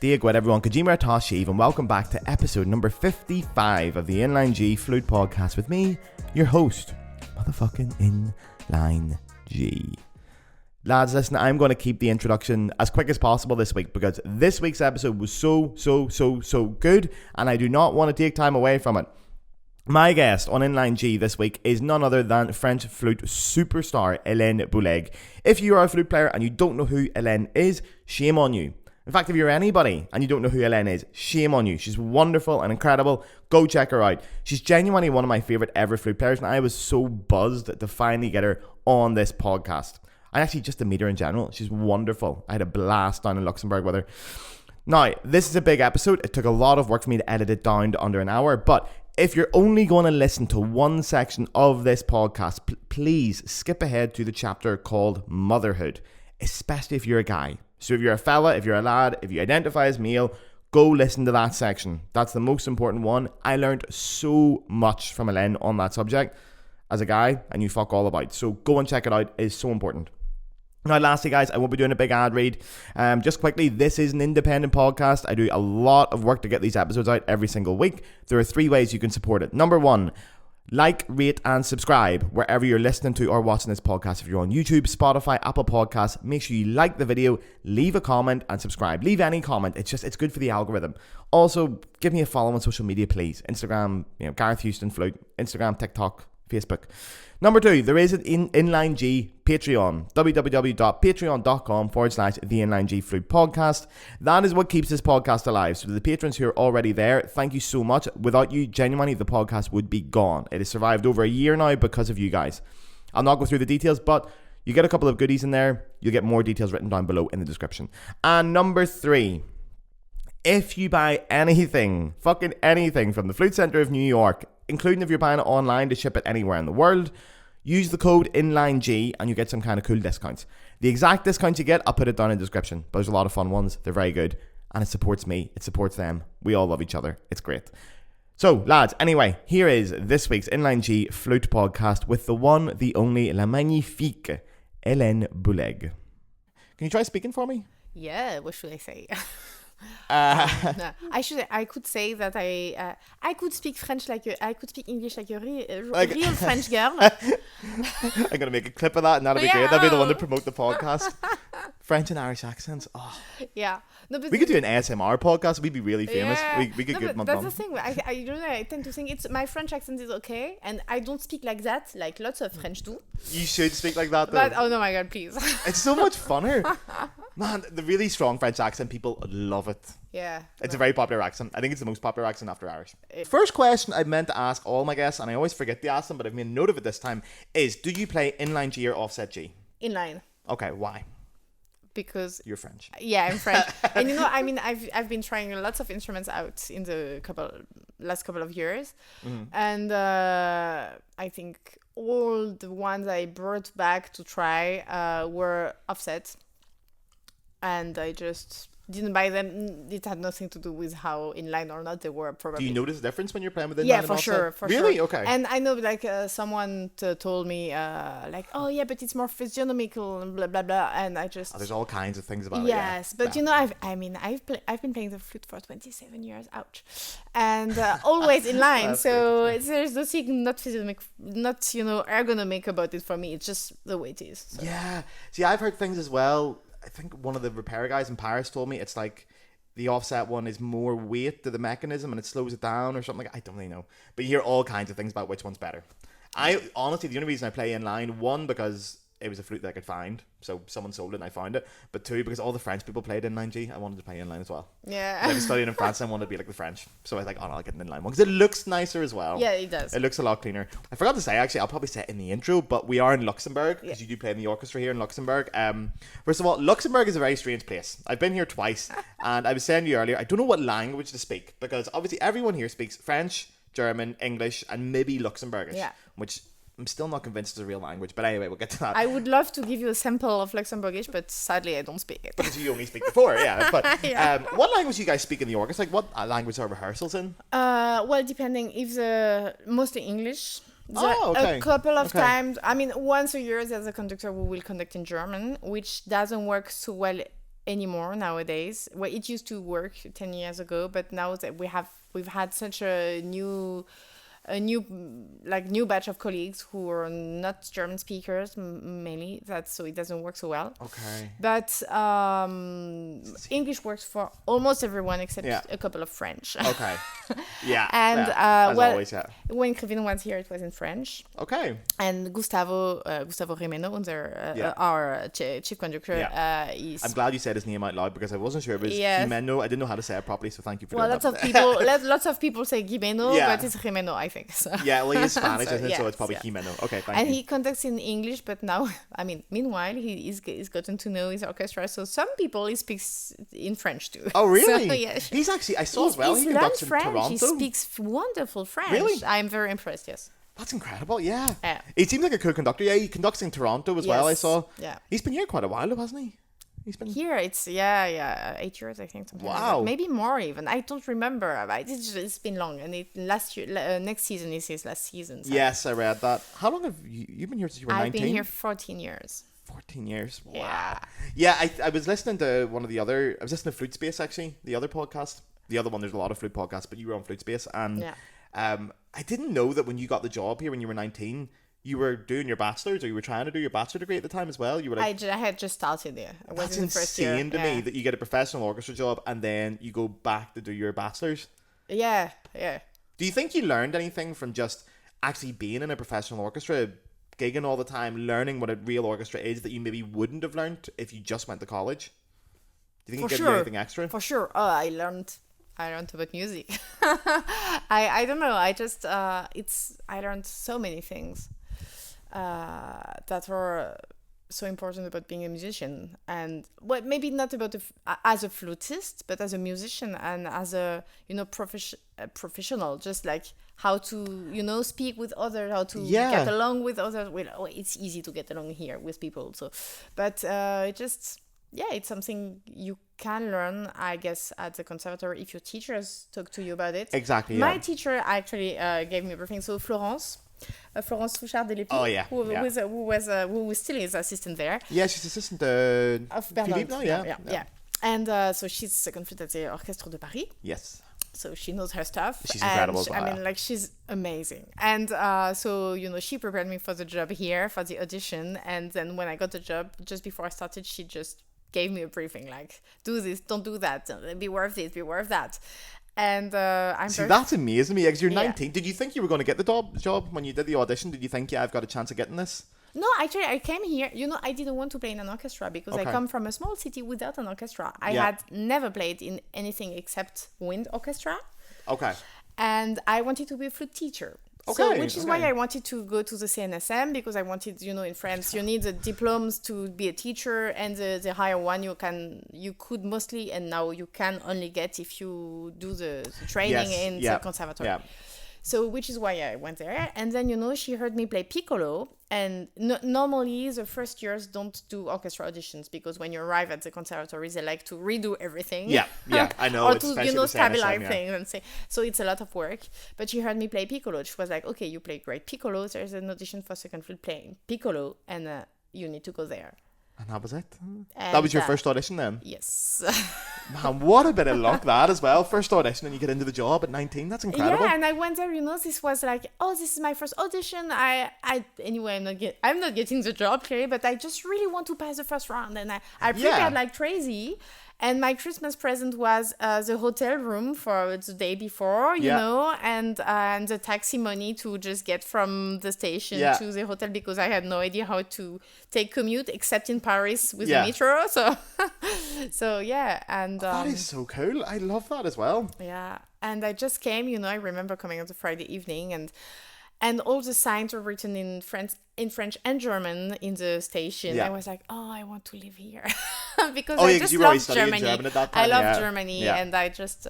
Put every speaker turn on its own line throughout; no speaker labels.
Diagwed everyone, Kajima Tashiv, and welcome back to episode number 55 of the Inline G Flute Podcast with me, your host, motherfucking Inline G. Lads, listen, I'm going to keep the introduction as quick as possible this week because this week's episode was so good, and I do not want to take time away from it. My guest on Inline G this week is none other than French flute superstar Hélène Boulègue. If you are a flute player and you don't know who Hélène is, shame on you. In fact, if you're anybody and you don't know who Hélène is, shame on you. She's wonderful and incredible. Go check her out. She's genuinely one of my favourite ever flute players, and I was so buzzed to finally get her on this podcast. And actually just to meet her in general. She's wonderful. I had a blast down in Luxembourg with her. Now, this is a big episode. It took a lot of work for me to edit it down to under an hour, but if you're only going to listen to one section of this podcast, please skip ahead to the chapter called Motherhood, especially if you're a guy. So if you're a fella, if you're a lad, if you identify as male, go listen to that section. That's the most important one. I learned so much from Hélène on that subject as a guy, and you fuck all about. So go and check it out. It is so important. Now, lastly, guys, I won't be doing a big ad read. Just quickly, this is an independent podcast. I do a lot of work to get these episodes out every single week. There are 3 ways you can support it. Number 1, like, rate, and subscribe wherever you're listening to or watching this podcast. If you're on YouTube, Spotify, Apple Podcasts, make sure you like the video, leave a comment, and subscribe. Leave any comment. It's good for the algorithm. Also, give me a follow on social media, please. Instagram, Gareth Houston Flute. Instagram, TikTok, Facebook. Number 2, there is an Inline G Patreon. www.patreon.com/the Inline G Flute Podcast. That is what keeps this podcast alive. So to the patrons who are already there, thank you so much. Without you, genuinely, the podcast would be gone. It has survived over a year now because of you guys. I'll not go through the details, but you get a couple of goodies in there. You'll get more details written down below in the description. And number 3, if you buy anything, fucking anything from the Flute Center of New York, including if you're buying it online to ship it anywhere in the world, use the code INLINEG and you get some kind of cool discounts. The exact discounts you get, I'll put it down in the description. But there's a lot of fun ones. They're very good. And it supports me. It supports them. We all love each other. It's great. So, lads, anyway, here is this week's Inline G Flute Podcast with the one, the only, la magnifique Hélène Boulègue. Can you try speaking for me?
Yeah, what should I say? No, I could say that I could speak French I could speak English like a real French girl.
I'm gonna make a clip of that, and that'll be great. That'll be the one to promote the podcast. French and Irish accents. Oh,
yeah. No, but
we could do an ASMR podcast. We'd be really famous.
Yeah.
We could get my
that's
mum.
the thing. I tend to think my French accent is okay, and I don't speak like that. Like lots of French do.
You should speak like that, though.
But oh no, my God, please.
It's so much funner. Man, the really strong French accent, people love it.
Yeah.
It's a very popular accent. I think it's the most popular accent after Irish. First question I meant to ask all my guests, and I always forget to ask them, but I've made a note of it this time, is do you play inline G or offset G?
Inline.
Okay, why?
Because
you're French.
Yeah, I'm French. And I've been trying lots of instruments out in the last couple of years. Mm-hmm. And I think all the ones I brought back to try were offset. And I just didn't buy them. It had nothing to do with how inline or not they were, probably.
Do you notice a difference when you're playing with inline?
Yeah, for sure.
Really? Okay.
And I know, someone told me, oh yeah, but it's more physiognomical and blah blah blah. And I just
there's all kinds of things about it.
Yes, but I've been playing the flute for 27 years. Ouch, and always inline. So there's nothing not physiognomic, not ergonomic about it for me. It's just the way it is. So.
Yeah. See, I've heard things as well. I think one of the repair guys in Paris told me it's like the offset one is more weight to the mechanism and it slows it down or something. I don't really know. But you hear all kinds of things about which one's better. I honestly, the only reason I play inline, 1, because it was a flute that I could find. So someone sold it and I found it. But 2, because all the French people played inline G, I wanted to play inline as well.
Yeah.
I was studying in France and I wanted to be like the French. So I was like, I'll get an inline one. Because it looks nicer as well.
Yeah, it does.
It looks a lot cleaner. I forgot to say, actually, I'll probably say it in the intro, but we are in Luxembourg. Because you do play in the orchestra here in Luxembourg. First of all, Luxembourg is a very strange place. I've been here twice. And I was saying to you earlier, I don't know what language to speak. Because obviously everyone here speaks French, German, English, and maybe Luxembourgish.
Yeah.
Which I'm still not convinced it's a real language, but anyway, we'll get to that.
I would love to give you a sample of Luxembourgish, but sadly I don't speak it.
Because you only speak the 4, yeah. But
yeah.
What language do you guys speak in the orchestra? Like, what language are rehearsals in?
Well, depending. Mostly English.
Okay.
A couple of times. I mean, once a year there's a conductor who will conduct in German, which doesn't work so well anymore nowadays. Well, it used to work 10 years ago, but now that we've had such a new batch of colleagues who are not German speakers mainly, so it doesn't work so well.
Okay.
But English works for almost everyone except a couple of French.
Okay. Yeah.
And
as always,
when Kevin was here, it was in French.
Okay.
And Gustavo Rimeno, our chief conductor, is...
I'm glad you said his name out loud because I wasn't sure it was Jimeno. I didn't know how to say it properly, so thank you for doing that.
Lots of people say Gimeno, but it's Rimeno, I think. So.
Yeah, well, he's Spanish, isn't it? So it's probably Jimeno. Okay, thank you.
And he conducts in English, but now, meanwhile, he's gotten to know his orchestra. So some people he speaks in French too.
Oh, really?
So, yeah.
He's actually, I saw as well, he conducts in Toronto.
He speaks wonderful French.
Really?
I'm very impressed, yes.
That's incredible, yeah. He seems like a cool conductor. Yeah, he conducts in Toronto as well, I saw. Yeah. He's been here quite a while, hasn't he? He's been here.
It's 8 years, I think.
Wow.
Like maybe more even. I don't remember. It's been long, and next season is his last season. So.
Yes, I read that. How long have you been here since you were 19?
I've been here 14 years.
14 years. Wow. Yeah, I was listening to I was listening to Flute Space actually, the other podcast. The other one, there's a lot of flute podcasts, but you were on Flute Space, and I didn't know that when you got the job here when you were 19. You were doing your bachelor's, or you were trying to do your bachelor degree at the time as well? You were like,
I had just started there.
That's insane to me that you get a professional orchestra job and then you go back to do your bachelor's.
Yeah.
Do you think you learned anything from just actually being in a professional orchestra, gigging all the time, learning what a real orchestra is that you maybe wouldn't have learned if you just went to college? Do you think you get anything extra?
For sure. I learned about music. I don't know. I learned so many things. That were so important about being a musician, and maybe not about as a flutist, but as a musician and as a professional, just like how to speak with others, how to get along with others. Well, it's easy to get along here with people, so but it's something you can learn, I guess, at the conservatory if your teachers talk to you about it.
Exactly.
My teacher actually gave me a briefing. So Florence Fouchard-Delépine, who still is assistant there.
Yeah, she's assistant of
Philippe now, yeah. And so she's second flute at the Orchestre de Paris.
Yes.
So she knows her stuff.
She's incredible as well.
She's amazing. And so, she prepared me for the job here, for the audition. And then when I got the job, just before I started, she just gave me a briefing, like, do this, don't do that, beware of this, beware of that. And
that's amazing me, because you're 19. Did you think you were going to get the job when you did the audition? Did you think, I've got a chance of getting this?
No, actually, I came here. I didn't want to play in an orchestra because I come from a small city without an orchestra. I had never played in anything except wind orchestra.
Okay.
And I wanted to be a flute teacher.
Okay,
which is why I wanted to go to the CNSM, because I wanted, in France, you need the diplomas to be a teacher, and the higher one you could mostly, and now you can only get if you do the training in the conservatory. Yeah. So, which is why I went there. And then, she heard me play piccolo. And normally, the first years don't do orchestra auditions, because when you arrive at the conservatory, they like to redo everything.
Yeah, I know.
Or to, stabilize things and say. So, it's a lot of work. But she heard me play piccolo. She was like, okay, you play great piccolo. There's an audition for second flute playing piccolo, and you need to go there.
And that was it. And that was your first audition then?
Yes.
Man, what a bit of luck that as well. First audition and you get into the job at 19. That's incredible.
Yeah, and I went there, this was like, this is my first audition. Anyway, I'm not getting the job, clearly, but I just really want to pass the first round. And I prepared like crazy. And my Christmas present was the hotel room for the day before, you know, and the taxi money to just get from the station to the hotel, because I had no idea how to take commute except in Paris with the metro. So yeah, and
that is so cool. I love that as well.
Yeah, and I just came. I remember coming on the Friday evening, and all the signs were written in French and German in the station. Yeah. I was like, I want to live here because I just love Germany.
German at that time.
I love Germany, and I just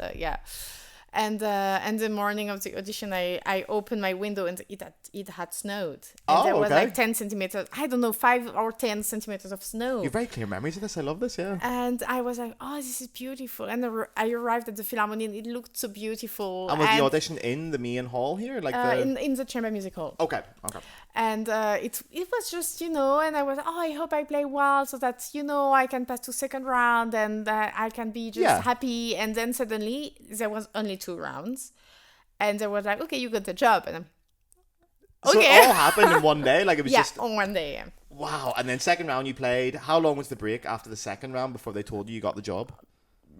And the morning of the audition, I opened my window and it had snowed.
Oh,
And there was
okay.
like 10 centimeters, I don't know, 5 or 10 centimeters of snow.
You have very clear memories of this. I love this, yeah.
And I was like, oh, this is beautiful. And I arrived at the Philharomie and it looked so beautiful.
And was the audition in the main hall here? Like
in the chamber music hall.
Okay.
And it was just, and I was, I hope I play well so that, I can pass to second round and I can be just happy. And then suddenly there was only 2 rounds. And they were like, okay, you got the job. And I'm, okay.
So it all happened in one day? Like it was just...
on one day,
Wow. And then second round you played. How long was the break after the second round before they told you got the job?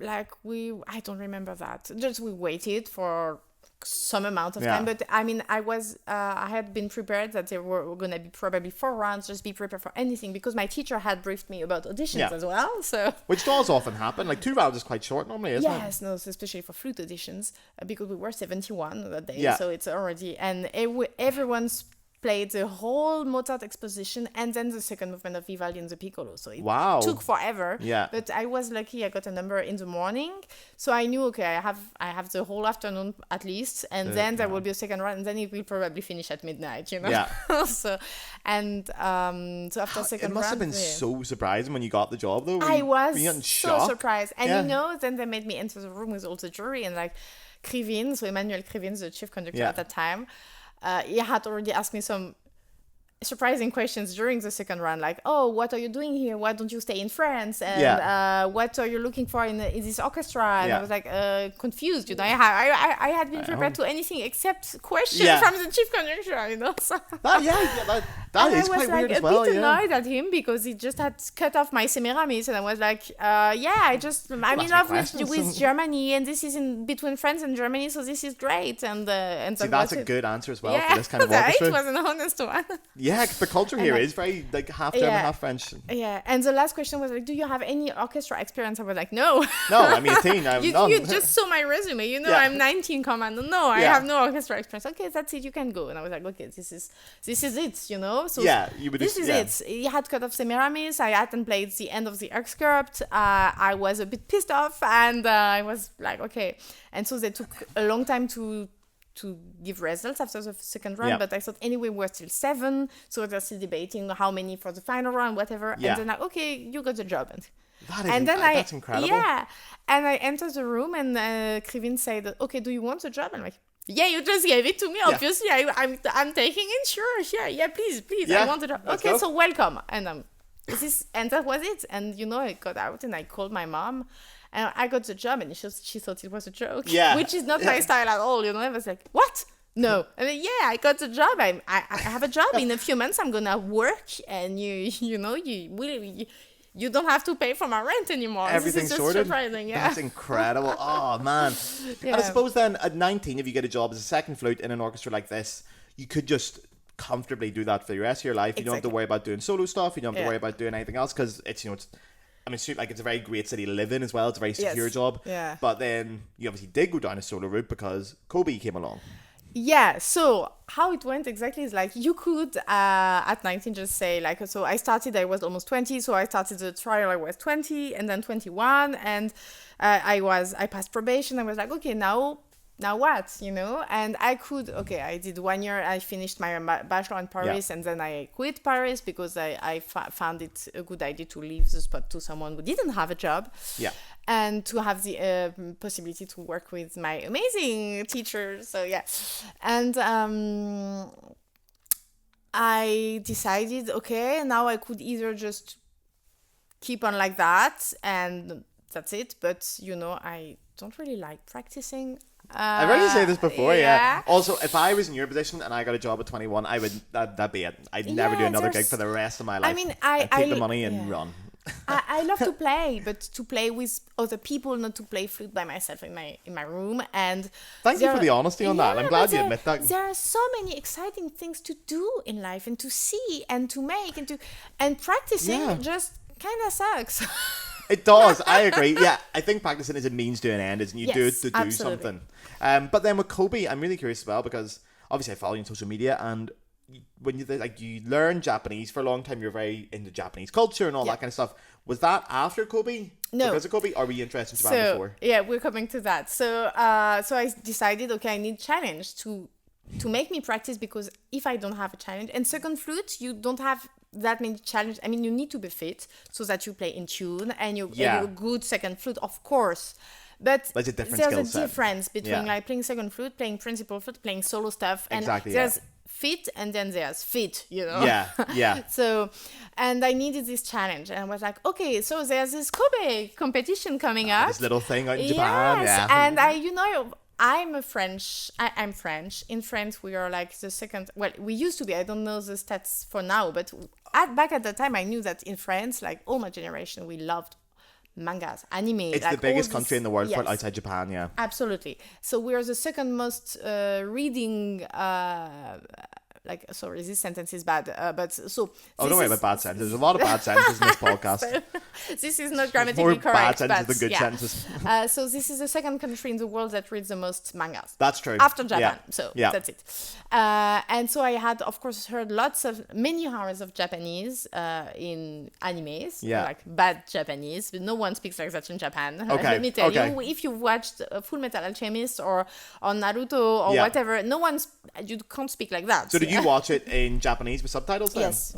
Like I don't remember that. Just we waited for some amount of time, but I mean I had been prepared that there were going to be probably 4 rounds. Just be prepared for anything because my teacher had briefed me about auditions as well, so which
does often happen. Like 2 rounds is quite short normally, isn't it?
Yes, no, especially for flute auditions because we were 71 that day, so it's already, and everyone's played the whole Mozart exposition and then the second movement of Vivaldi and the piccolo. So it took forever. Yeah. But I was lucky. I got a number in the morning, so I knew I have the whole afternoon at least, and then there will be a second round, and then it will probably finish at midnight. Yeah. So after second round,
it must have been so surprising when you got the job though.
I was so surprised, and then they made me enter the room with all the jury and like Krivin, so Emmanuel Krivin, the chief conductor at that time. He had already asked me some surprising questions during the second round, like, oh, what are you doing here? Why don't you stay in France? And what are you looking for in this orchestra? And I was like confused, I had been prepared to anything except questions from the chief conductor, So
that is quite weird as well.
I was like a bit annoyed at him because he just had cut off my Semiramis, and I was like, I'm in love with Germany, and this is in between France and Germany, so this is great. And
that's a good answer as well for this kind of orchestra.
It was an honest one.
Yeah, the culture here is very like half German, half French.
Yeah, and the last question was like, do you have any orchestra experience? I was like, no.
No, I'm 18.
You just saw my resume. I'm 19 commando. No, I have no orchestra experience. Okay, that's it. You can go. And I was like, okay, this is it. So this is it. He had cut off Semiramis. I hadn't played the end of the excerpt. I was a bit pissed off, and I was like, okay. And so they took a long time to give results after the second round, but I thought anyway we're still 7, so they're still debating how many for the final round, whatever. And then like, okay, you got the job. That's incredible. Yeah, and I entered the room, and Krivin said, okay, do you want the job? And I'm like, yeah, you just gave it to me. Obviously, I'm taking it. Sure, please, I want the job. Okay, so welcome. And that was it. And I got out and I called my mom. And I got the job, and she thought it was a joke, which is not my style at all. I was like, what? No. And then, I got the job. I have a job. In a few months, I'm gonna work, and you don't have to pay for my rent anymore.
Everything's sorted.
Surprising,
That's incredible. Oh man. And I suppose then at 19, if you get a job as a second flute in an orchestra like this, you could just comfortably do that for the rest of your life. You don't have to worry about doing solo stuff. You don't have to worry about doing anything else because it's it's a very great city to live in as well. It's a very secure job. Yeah. But then you obviously did go down a solo route because Kobe came along.
Yeah. So how it went exactly is like you could at 19 just say like, so I was almost 20. So I started the trial, I was 20 and then 21. And I passed probation. I was like, okay, now what, and I did 1 year. I finished my bachelor in Paris, and then I quit Paris because I found it a good idea to leave the spot to someone who didn't have a job, and to have the possibility to work with my amazing teacher. So and I decided, okay, now I could either just keep on like that and that's it, but I don't really like practicing.
I've heard you say this before, Also, if I was in your position and I got a job at 21, I would that'd be it. I'd never do another gig for the rest of my life. I'd take the money and run.
I love to play, but to play with other people, not to play flute by myself in my room. And
thank you for the honesty on that. I'm glad you admit that.
There are so many exciting things to do in life and to see and to make and practicing just kind of sucks.
It does. I agree. Yeah, I think practicing is a means to an end, isn't it? You do it to do something. But then with Kobe, I'm really curious as well because obviously I follow you on social media, and when you learn Japanese for a long time, you're very into Japanese culture and all that kind of stuff. Was that after Kobe?
No.
Because of Kobe? Or were you interested in Japan before?
Yeah, we're coming to that. So I decided, okay, I need challenge to make me practice, because if I don't have a challenge, and second flute, you don't have that many challenges. I mean, you need to be fit so that you play in tune and you're a good second flute, of course. But
there's a
difference between like playing second flute, playing principal flute, playing solo stuff, and there's fit and then there's fit, you know.
Yeah.
So, and I needed this challenge, and I was like, okay, so there's this Kobe competition coming up.
This little thing out in Japan.
Yes, and I'm French. In France, we are like the second. Well, we used to be. I don't know the stats for now, but back at the time, I knew that in France, like all my generation, we loved mangas, anime.
It's like the biggest country in the world for outside Japan. Yeah,
absolutely. So we are the second most reading. Sorry, this sentence is bad. But so.
Don't worry about bad sentences. There's a lot of bad sentences in this podcast.
So, this is not grammatically
more
correct.
Bad sentences than good sentences.
So this is the second country in the world that reads the most mangas.
That's true.
After Japan. So that's it. And so I had, of course, heard many hours of Japanese in animes. Like bad Japanese. But no one speaks like that in Japan.
Okay.
Let me tell you, if you watched Full Metal Alchemist or Naruto or whatever, you can't speak like that.
So did you watch it in Japanese with subtitles then?
Yes.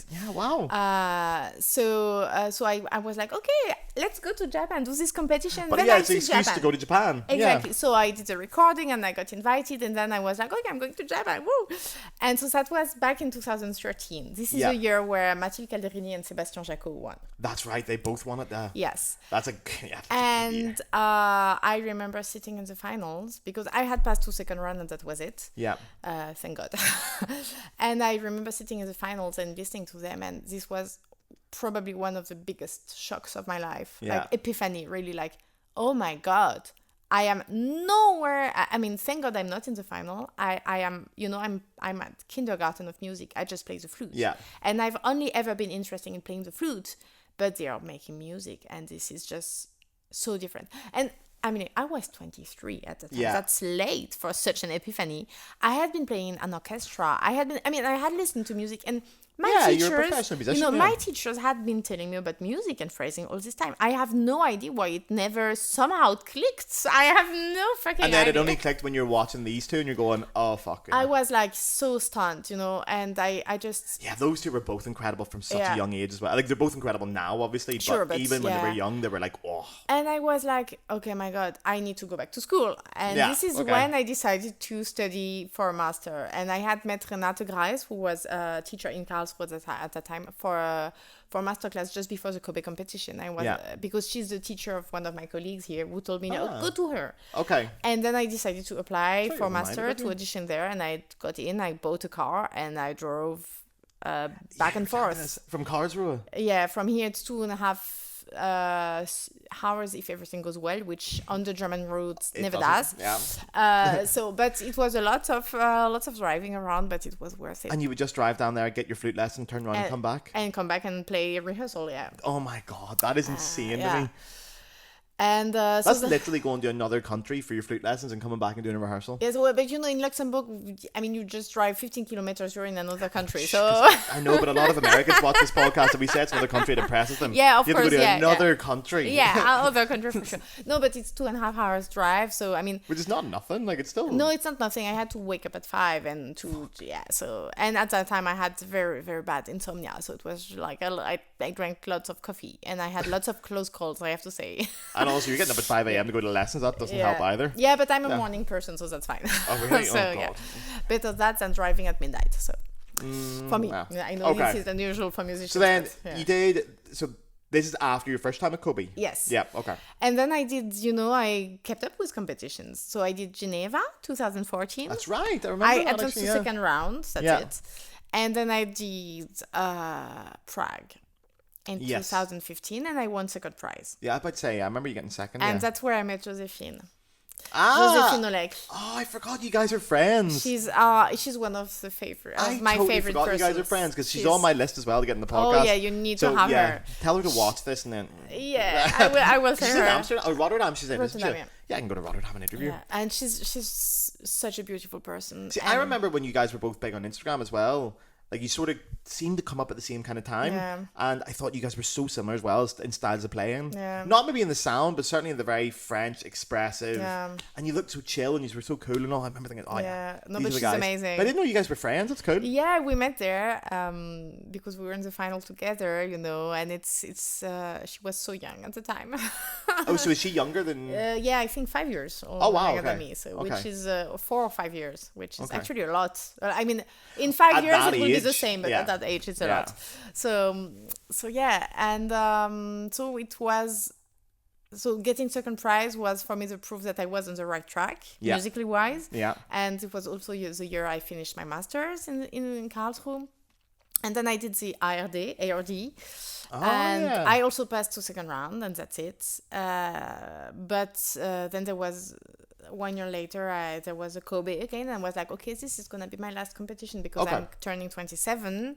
Yeah, wow.
So I was like, okay, let's go to Japan, do this competition.
But
then
it's an excuse to go to Japan.
Exactly. So I did a recording and I got invited, and then I was like, okay, I'm going to Japan. Woo! And so that was back in 2013. This is the year where Mathilde Calderini and Sébastien Jacot won.
That's right. They both won it there.
Yes.
That's
and I remember sitting in the finals, because I had passed to second round and that was it.
Yeah.
Thank God. And I remember sitting in the finals and listening to them, and this was probably one of the biggest shocks of my life. Like epiphany, really, like, oh my God, I am nowhere. I mean, thank God I'm not in the final. I am, I'm at kindergarten of music. I just play the flute.
Yeah.
And I've only ever been interested in playing the flute, but they are making music, and this is just so different. And I mean, I was 23 at the time.
Yeah.
That's late for such an epiphany. I had been playing an orchestra. I had listened to music, and my teachers,
you're a professional musician,
my teachers had been telling me about music and phrasing all this time. I have no idea why it never somehow clicked. I have no fucking idea.
And then it only clicked when you're watching these two and you're going, oh, fuck.
I was like so stunned, and I just...
Yeah, those two were both incredible from such a young age as well. Like, they're both incredible now, obviously, but even when they were young, they were like, oh.
And I was like, okay, my God, I need to go back to school. And this is when I decided to study for a master. And I had met Renate Greis, who was a teacher in Karlsruhe at that time, for a masterclass just before the Kobe competition. I was because she's the teacher of one of my colleagues here, who told me, go to her.
Okay.
And then I decided to apply for master to audition there, and I got in. I bought a car and I drove back and forth
from Karlsruhe.
Yeah, from here it's 2.5 hours if everything goes well, which on the German roads never does. But it was a lot of driving around, but it was worth it.
And you would just drive down there, get your flute lesson, turn around and come back
and play rehearsal.
Oh my God, that is insane to me.
And
that's literally going to another country for your flute lessons and coming back and doing a rehearsal.
Yes, well, but in Luxembourg, I mean, you just drive 15 kilometers, you're in another country. So
I know, but a lot of Americans watch this podcast, and we say it's another country, it impresses them.
Yeah, of course.
You have to go to another country.
Yeah, another country for sure. No, but it's 2.5 hours drive. So I mean,
which is not nothing. Like, it's still.
No, it's not nothing. I had to wake up at 5 and and at that time I had very, very bad insomnia. So it was like I drank lots of coffee and I had lots of close calls, I have to say.
And also, you're getting up at 5 a.m. to go to lessons. That doesn't help either.
Yeah, but I'm a morning person, so that's fine.
Oh, really?
So,
God.
Better that than driving at midnight. So for me, I know this is unusual for musicians.
So then you did. So this is after your first time at Kobe.
Yes.
Yeah. Okay.
And then I did. I kept up with competitions. So I did Geneva, 2014.
That's right. I remember.
I advanced to second round. That's it. And then I did Prague in 2015, and I won second prize.
Yeah, I'd say I remember you getting second.
And that's where I met Josephine.
Josephine
Oleg.
Oh, I forgot you guys are friends.
She's one of the favorite. My favorite
forgot
persons.
you guys are friends because she's on my list as well to get in the podcast.
Oh yeah, you need to have her.
Tell her to watch this and then.
Yeah, I will say
she's
her.
in Amsterdam or Rotterdam. She's in.
Rotterdam,
yeah, I can go to Rotterdam and interview.
Yeah, and she's such a beautiful person.
See, I remember when you guys were both big on Instagram as well. Like, you sort of seemed to come up at the same kind of time.
Yeah.
And I thought you guys were so similar as well in styles of playing.
Yeah.
Not maybe in the sound, but certainly in the very French, expressive.
Yeah.
And you looked so chill and you were so cool and all. I remember thinking, oh yeah.
No,
these
but
are the
she's
guys.
amazing.
But I didn't know you guys were friends. That's cool.
Yeah, we met there because we were in the final together, you know, and it's she was so young at the time.
Oh, so is she younger than...
Yeah, I think 5 years
Oh, wow,
younger than
okay.
me, so
Okay.
which is 4 or 5 years, which is
Okay.
actually a lot. I mean, in 5
At
years
that
it will be the
age,
same, but
yeah.
at that age it's a
Yeah.
lot. So yeah, and so it was. So getting second prize was for me the proof that I was on the right track,
Yeah.
musically wise.
Yeah.
And it was also the year I finished my master's in Karlsruhe. And then I did the ARD.
Oh,
And
yeah.
I also passed to second round, and that's it. But then there was 1 year later, there was a Kobe again, and I was like, okay, this is gonna be my last competition because
Okay.
I'm turning 27.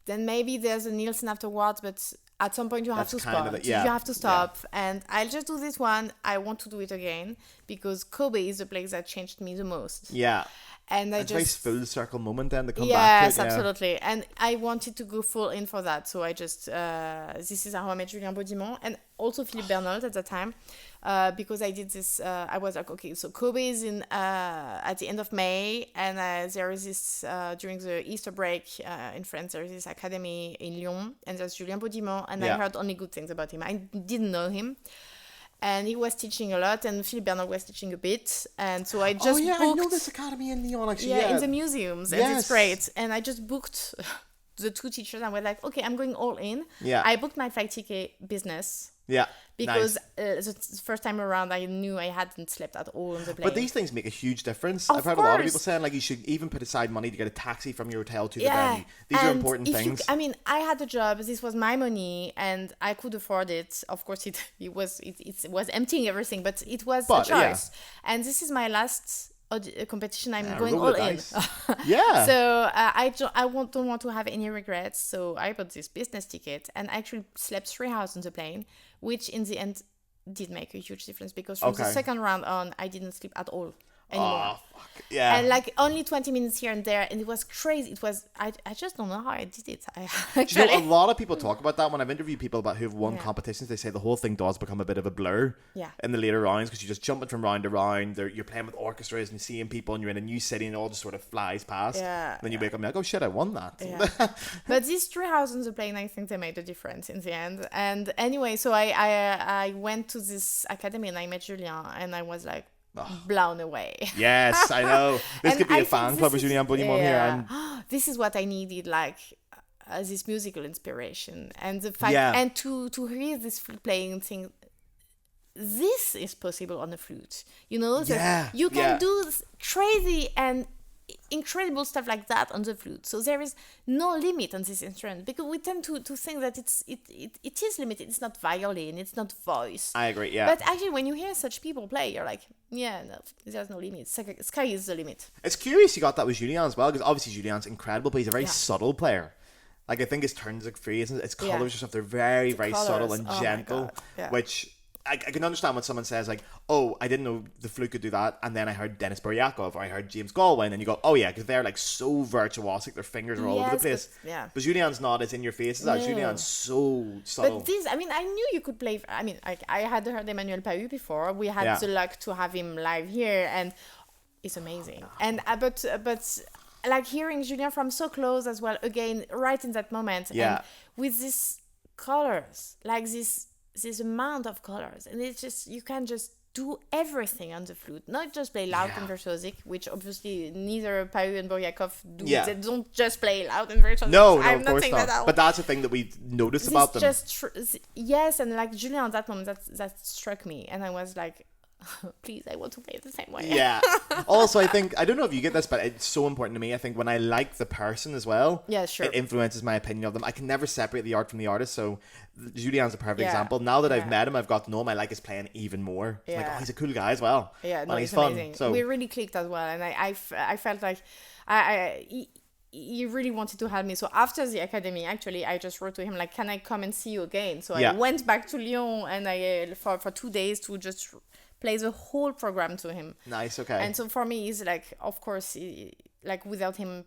Then maybe there's a Nielsen afterwards, but at some point you have
That's
to
kind
stop.
of yeah.
You have to stop, and I'll just do this one. I want to do it again because Kobe is the place that changed me the most.
Yeah.
And I
It's a very
just
full circle moment then to come back to
yes,
it. Yeah.
absolutely. And I wanted to go full in for that. So I just, this is how I met Julien Baudimont and also Philippe Bernold at the time. Because I did this, I was like, okay, so Kobe is in at the end of May. And there is this, during the Easter break in France, there is this academy in Lyon. And there's Julien Baudimont. And
Yeah.
I heard only good things about him. I didn't know him. And he was teaching a lot, and Philippe Bernard was teaching a bit. And so I just
I
booked...
know this academy in Lyon, actually.
Yeah,
Yeah,
in the museums, and
Yes.
it's great. And I just booked the 2 teachers, and we're like, okay, I'm going all in.
Yeah.
I booked my flight ticket business
Yeah.
because
Nice.
the first time around, I knew I hadn't slept at all on the plane.
But these things make a huge difference.
Of
I've heard a lot of people
course.
saying, like, you should even put aside money to get a taxi from your hotel to the
yeah,
venue. These are
and
important
if
things.
I mean, I had a job. This was my money, and I could afford it. Of course, it was emptying everything, but it was
But,
a choice. And this is my last competition. I'm going
roll
all
the
in.
dice. Yeah.
So don't want to have any regrets. So I bought this business ticket and I actually slept 3 hours on the plane, which in the end did make a huge difference because from the
Okay.
second round on, I didn't sleep at all anymore.
Oh, fuck. Yeah.
And like only 20 minutes here and there, and it was crazy. It was I just don't know how I did it.
Do you know, a lot of people talk about that. When I've interviewed people about who've won
Yeah.
competitions, they say the whole thing does become a bit of a blur
Yeah.
in the later rounds because you're just jumping from round to round. You're playing with orchestras and seeing people, and you're in a new city, and it all just sort of flies past.
Yeah,
And then you wake up and you're like, oh shit, I won that.
Yeah. But these 3 hours on the plane, I think they made a difference in the end. And anyway, so I went to this academy and I met Julien, and I was like blown away.
Yes, I know. This
And
could be
I
a
think
fan
this
club with
is-
Julien Baudimont here.
yeah.
And
This is what I needed, like this musical inspiration, and the fact,
Yeah.
and to hear this flute playing and think, this is possible on the flute. You know, that
Yeah,
you can
yeah.
do crazy and incredible stuff like that on the flute. So there is no limit on this instrument because we tend to think that it is limited. It's not violin, it's not voice.
I agree, yeah.
But actually, when you hear such people play, you're like, yeah, no, there's no limit. Sky is the limit.
It's curious you got that with Julien as well, because obviously Julien's incredible, but he's a very
Yeah.
subtle player. Like, I think his turns of phrases, his
Yeah.
colours and stuff, they're very, very subtle
colours,
and
oh my
gentle,
God, yeah.
which I can understand when someone says, like, oh, I didn't know the flute could do that, and then I heard Denis Buryakov, or I heard James Galwin, and you go, oh yeah, because they're like so virtuosic, their fingers are all over the
Yes,
place.
but- yeah.
But Julien's not as in your face as that.
No.
Julien's so subtle.
But this, I mean, I knew you could play. I mean, I had heard Emmanuel Pahu before. We had
Yeah.
the luck to have him live here, and it's amazing. And but like hearing Julien from so close as well, again, right in that moment,
Yeah.
and with these colors, like this amount of colors, and it's just you can just do everything on the flute, not just play loud and virtuosic, which obviously neither Pahu and Buryakov do.
Yeah.
They don't just play loud and virtuosic.
No,
I'm
of
not
course
saying
not.
that at all.
But that's the thing that we noticed
This
about them.
just yes, and like Julien at that moment, that struck me, and I was like, please, I want to play it the same way.
Yeah. Also, I think, I don't know if you get this, but it's so important to me. I think when I like the person as well,
Yeah, sure.
it influences my opinion of them. I can never separate the art from the artist. So Julien's a perfect
Yeah.
example. Now that I've
Yeah.
met him, I've got to know him. I like his playing even more. Like,
Yeah.
oh, he's a cool guy as well.
Yeah, no,
and
it's
he's fun.
amazing.
So
We really clicked as well, and I felt like he really wanted to help me. So after the academy, actually, I just wrote to him like, can I come and see you again? So
Yeah.
I went back to Lyon, and I for 2 days to just play the whole program to him.
Nice, okay.
And so for me, it's like, of course, like without him,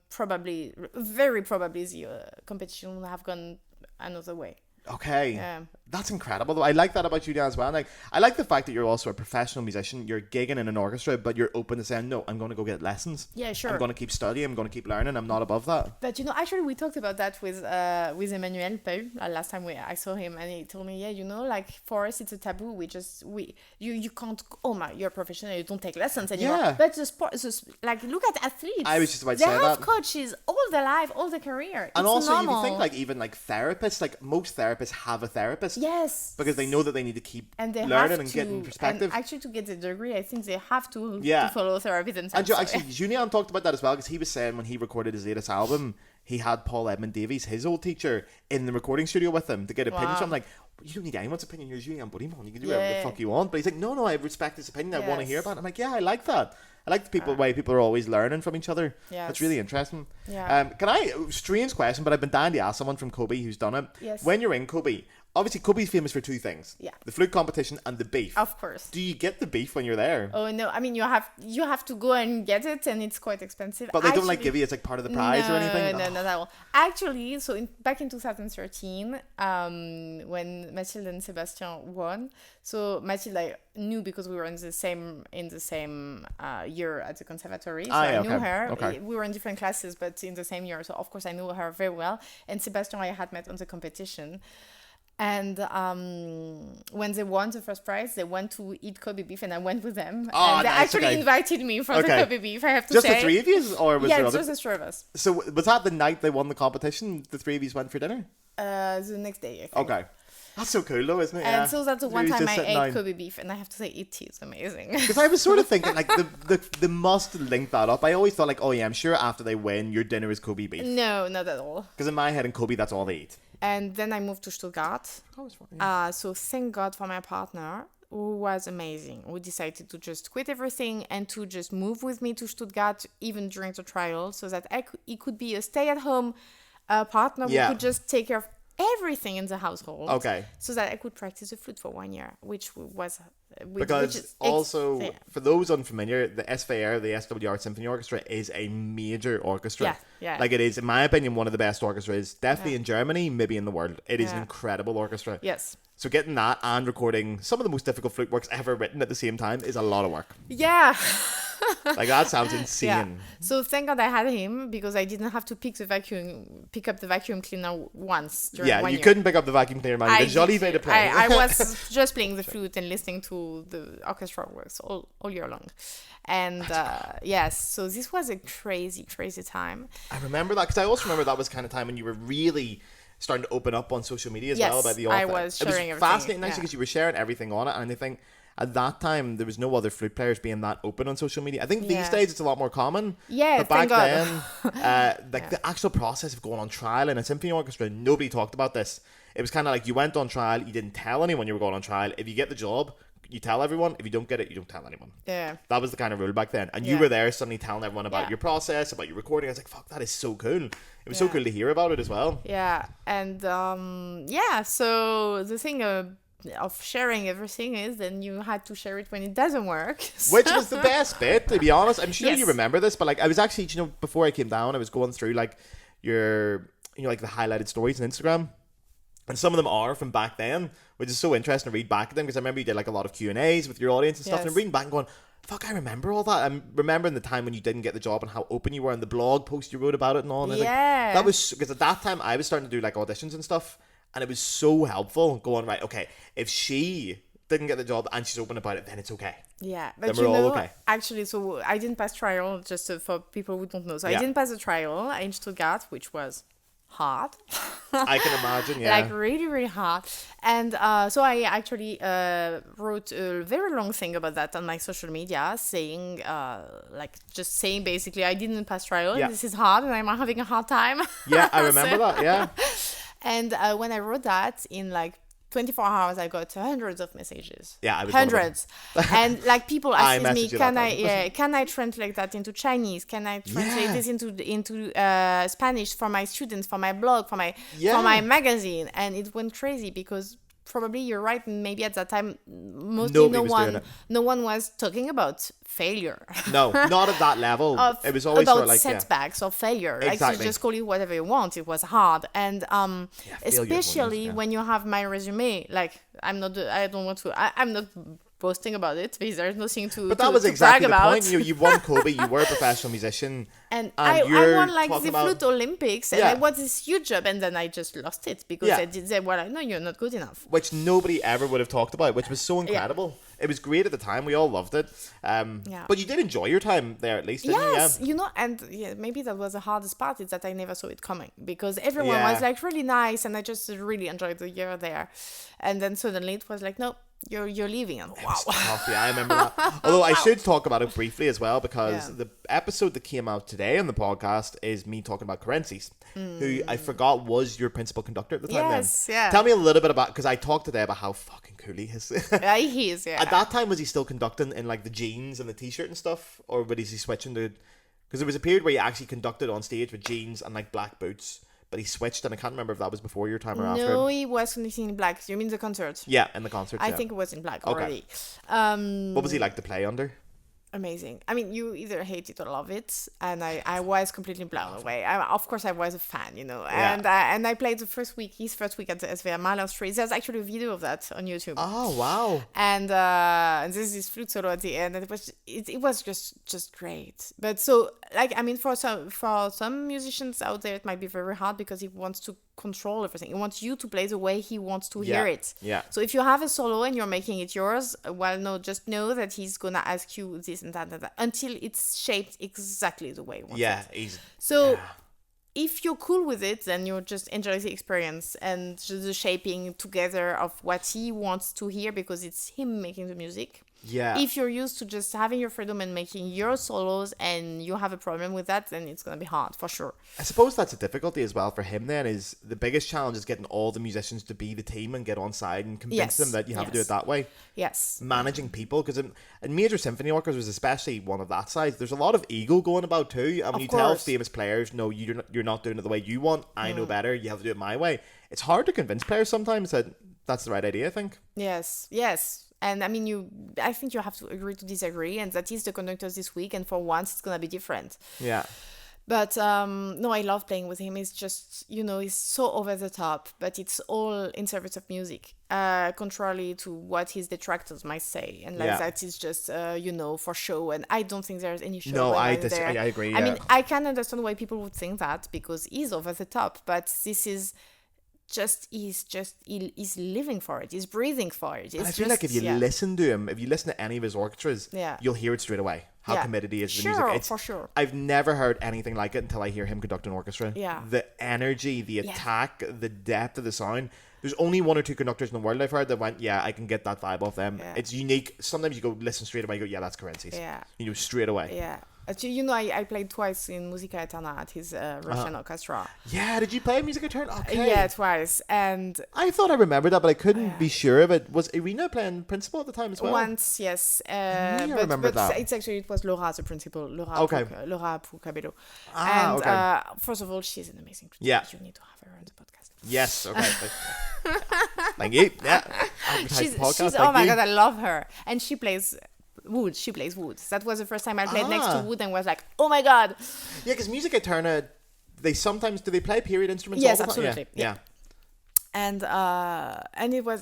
very probably the competition would have gone another way.
Okay.
Yeah.
That's incredible though. I like that about you, Dan, as well. Like, I like the fact that you're also a professional musician. You're gigging in an orchestra, but you're open to saying, no, I'm going to go get lessons.
Yeah, sure.
I'm going to keep studying. I'm going to keep learning. I'm not above that.
But actually we talked about that with Emmanuel Paul last time I saw him, and he told me, like for us it's a taboo. You can't. You're a professional. You don't take lessons anymore.
Yeah.
But the sport, like look at athletes.
I was just about to
they
say
have
that.
coaches all their life, all their career.
And
it's
also,
normal.
you think like even like therapists, like most therapists have a therapist.
Yes.
Because they know that they need to keep
and they
learning and getting perspective.
And actually, to get the degree, I think they have to follow therapy themselves.
And actually, Julian talked about that as well, because he was saying when he recorded his latest album, he had Paul Edmund Davies, his old teacher, in the recording studio with him to get opinions. So I'm like, you don't need anyone's opinion. You're Julian Budimon. You can do whatever the fuck you want. But he's like, no, I respect his opinion. I want to hear about it. I'm like, yeah, I like that. I like the way people are always learning from each other.
Yes.
That's really interesting.
Yeah.
Strange question, but I've been dying to ask someone from Kobe who's done it.
Yes.
When you're in Kobe, obviously Kobe's famous for two things.
Yeah.
The flute competition and the beef.
Of course.
Do you get the beef when you're there?
Oh no, I mean you have to go and get it, and it's quite expensive.
But they don't like give you, it's like part of the prize or anything?
No, not at all. Actually, so back in 2013, when Mathilde and Sébastien won, so Mathilde I knew because we were in the same year at the conservatory, so I knew her.
Okay.
We were in different classes, but in the same year, so of course I knew her very well. And Sébastien I had met on the competition. And when they won the first prize, they went to eat Kobe beef, and I went with them.
Oh,
and they
nice,
actually invited me for the Kobe beef, I have to
just
say.
Just the three of you? Or was there other...
just the three of us.
So was that the night they won the competition, the three of you went for dinner?
The next day, I think.
Okay. That's so cool though, isn't it?
And so that's the one time I ate Kobe beef, and I have to say it is amazing.
Because I was sort of thinking, like, they must link that up. I always thought, like, oh yeah, I'm sure after they win, your dinner is Kobe beef.
No, not at all.
Because in my head, in Kobe, that's all they eat.
And then I moved to Stuttgart.
Oh, it's fine.
So thank God for my partner, who was amazing. Who decided to just quit everything and to just move with me to Stuttgart, even during the trial, so that he could be a stay-at-home partner who could just take care of everything in the household.
Okay.
So that I could practice the flute for 1 year, which was...
Because also, for those unfamiliar, the SVR, the SWR Symphony Orchestra, is a major orchestra.
Yeah.
Like, it is, in my opinion, one of the best orchestras, definitely in Germany, maybe in the world. It is an incredible orchestra.
Yes.
So getting that and recording some of the most difficult flute works ever written at the same time is a lot of work.
Yeah.
Like, that sounds insane.
Yeah. So thank God I had him, because I didn't have to pick up the vacuum cleaner once during 1 year.
Yeah, you couldn't pick up the vacuum cleaner, man. You Jolivet to play.
I was just playing the flute and listening to the orchestral works all year long. And yes, so this was a crazy time.
I remember that, because I also remember that was kind of time when you were really starting to open up on social media as well about the author.
I was sharing everything.
It was fascinating actually, because you were sharing everything on it, and I think at that time there was no other flute players being that open on social media. I think these days it's a lot more common.
Yeah,
but back
then,
the actual process of going on trial in a symphony orchestra, nobody talked about this. It was kind of like you went on trial, you didn't tell anyone you were going on trial. If you get the job, you tell everyone. If you don't get it, you don't tell anyone.
Yeah.
That was the kind of rule back then. And you were there suddenly telling everyone about your process, about your recording. I was like, fuck, that is so cool. It was so cool to hear about it as well.
Yeah. And so the thing of sharing everything is then you had to share it when it doesn't work.
Which was the best bit, to be honest. I'm sure you remember this, but like I was actually, before I came down, I was going through like your, like the highlighted stories on Instagram. And some of them are from back then, which is so interesting to read back at them, because I remember you did like a lot of Q&As with your audience and stuff, and I'm reading back and going, fuck, I remember all that. I'm remembering the time when you didn't get the job and how open you were, and the blog post you wrote about it and all. And that was, because at that time I was starting to do like auditions and stuff, and it was so helpful going, right, okay, if she didn't get the job and she's open about it, then it's okay.
Yeah, but
then we're all okay.
Actually, so I didn't pass trial, just for people who don't know. So I didn't pass the trial in Stuttgart, which was hard.
I can imagine, yeah.
Like really, really hard. And so I actually wrote a very long thing about that on my social media, saying, saying basically, I didn't pass trial, this is hard, and I'm having a hard time.
Yeah, I remember that, yeah.
And when I wrote that, in like 24 hours, I got hundreds of messages.
Yeah, I was
hundreds. And like people asking me, can I translate that into Chinese? Can I translate this into Spanish for my students, for my blog, for my magazine? And it went crazy, because probably you're right. Maybe at that time, mostly no one was talking about failure.
No, not at that level. It was always
about
sort of like
setbacks or failure.
Exactly.
Like, you just call it whatever you want. It was hard, and especially when you have my resume. Like, I'm not boasting about it because there's nothing to
But that was
to
exactly
brag
the
about.
point. You won Kobe. You were a professional musician.
And I won like the Flute Olympics, and I was this huge job, and then I just lost it because I did say, well, I know you're not good enough.
Which nobody ever would have talked about, which was so incredible. Yeah. It was great at the time. We all loved it. But you did enjoy your time there at least, didn't you?
Yes, and maybe that was the hardest part, is that I never saw it coming, because everyone was like really nice, and I just really enjoyed the year there. And then suddenly it was like, no, you're leaving. And wow.
Tough, I remember that. Although I should talk about it briefly as well, because the episode that came out today on the podcast is me talking about Currencies, who I forgot was your principal conductor at the time.
Yes, yeah.
Tell me a little bit about, because I talked today about how fucking cool he is.
He is, yeah.
At that time, was he still conducting in like the jeans and the t-shirt and stuff, or was he switching to? Because there was a period where he actually conducted on stage with jeans and like black boots. But he switched, and I can't remember if that was before your time or after.
No, he was conducting in black. You mean the concert?
Yeah, in the concert.
I think it was in black already.
What was he like to play under?
Amazing. I mean, you either hate it or love it, and I was completely blown away. Of course, I was a fan, and I played his first week at the SVR Mahler Street. There's actually a video of that on YouTube.
Oh wow!
And this is flute solo at the end, and it was just great. But so, like, I mean, for some musicians out there, it might be very hard because he wants to control everything. He wants you to play the way he wants to hear it. Yeah. So if you have a solo and you're making it yours, well, no, just know that he's gonna ask you this and that until it's shaped exactly the way he wants it. If you're cool with it, then you just enjoy the experience and the shaping together of what he wants to hear, because it's him making the music. Yeah. If you're used to just having your freedom and making your solos and you have a problem with that, then it's going to be hard for sure.
I suppose that's a difficulty as well for him then, is the biggest challenge is getting all the musicians to be the team and get on side and convince them that you have to do it that way.
Yes.
Managing people, because in major symphony orchestras, especially one of that size, there's a lot of ego going about too. And when you tell famous players, no, you're not doing it the way you want, I know better, you have to do it my way. It's hard to convince players sometimes that that's the right idea, I think.
Yes. And I mean, I think you have to agree to disagree, and that is the conductors this week, and for once it's going to be different. Yeah. But no, I love playing with him. It's just, he's so over the top, but it's all in service of music, contrary to what his detractors might say. And that is just, for show. And I don't think there's any show.
No, I agree.
I mean, I can understand why people would think that, because he's over the top, but this is... he's living for it, he's breathing for it.
I feel like if you listen to him, if you listen to any of his orchestras, you'll hear it straight away how committed he is to the music.
For sure.
I've never heard anything like it until I hear him conduct an orchestra. The energy, the attack, the depth of the sound. There's only one or two conductors in the world I've heard that went, I can get that vibe off them. It's unique. Sometimes you go listen straight away, you go, that's Currencies. Straight away.
I played twice in Musica Eterna at his Russian orchestra.
Yeah, did you play Musica Eterna? Okay.
Yeah, twice. And
I thought I remembered that, but I couldn't be sure of it. Was Irina playing principal at the time as well?
Once, yes.
I remember that.
It was Laura, the principal. Laura Pucabello. First of all, she's an amazing producer.
Yeah.
You need to have her on the podcast.
Yes, okay. Thank you. Yeah.
She's oh my God, I love her. And she plays... wood. She plays wood. That was the first time I played next to wood and was like, oh my God.
Yeah, because Musica Eterna, do they play period instruments?
Yes,
all the time?
Absolutely. Yeah. And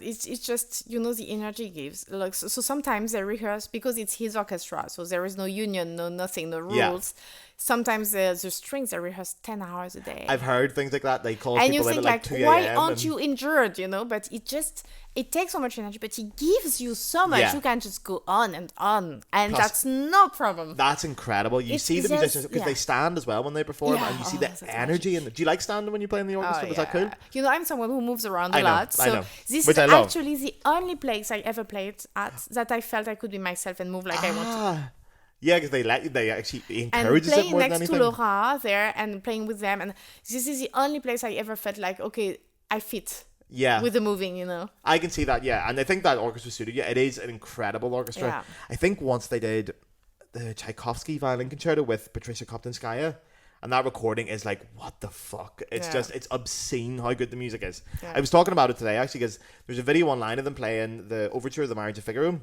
it's just, the energy it gives. Like, so sometimes they rehearse because it's his orchestra, so there is no union, no nothing, no rules. Sometimes the strings they rehearse 10 hours a day.
I've heard things like that. They call
and
people
you think
in at 2 a.m.
why aren't you injured? But it takes so much energy, but it gives you so much. Yeah. You can just go on and on, and that's no problem.
That's incredible. You see the musicians because they stand as well when they perform, and you see the energy. And do you like standing when you play in the orchestra? Is that cool?
I'm someone who moves around a lot, so
I know.
This is actually the only place I ever played at that I felt I could be myself and move like I want to.
Yeah, because they actually encourage it more than anything. And playing
next to Laura there and playing with them, and this is the only place I ever felt like, okay, I fit. Yeah. With the moving,
I can see that, and I think that orchestra suited you. It is an incredible orchestra. Yeah. I think once they did the Tchaikovsky violin concerto with Patricia Koptinskaya, and that recording is like, what the fuck? It's just, it's obscene how good the music is.
Yeah.
I was talking about it today actually, because there's a video online of them playing the overture of the Marriage of Figaro,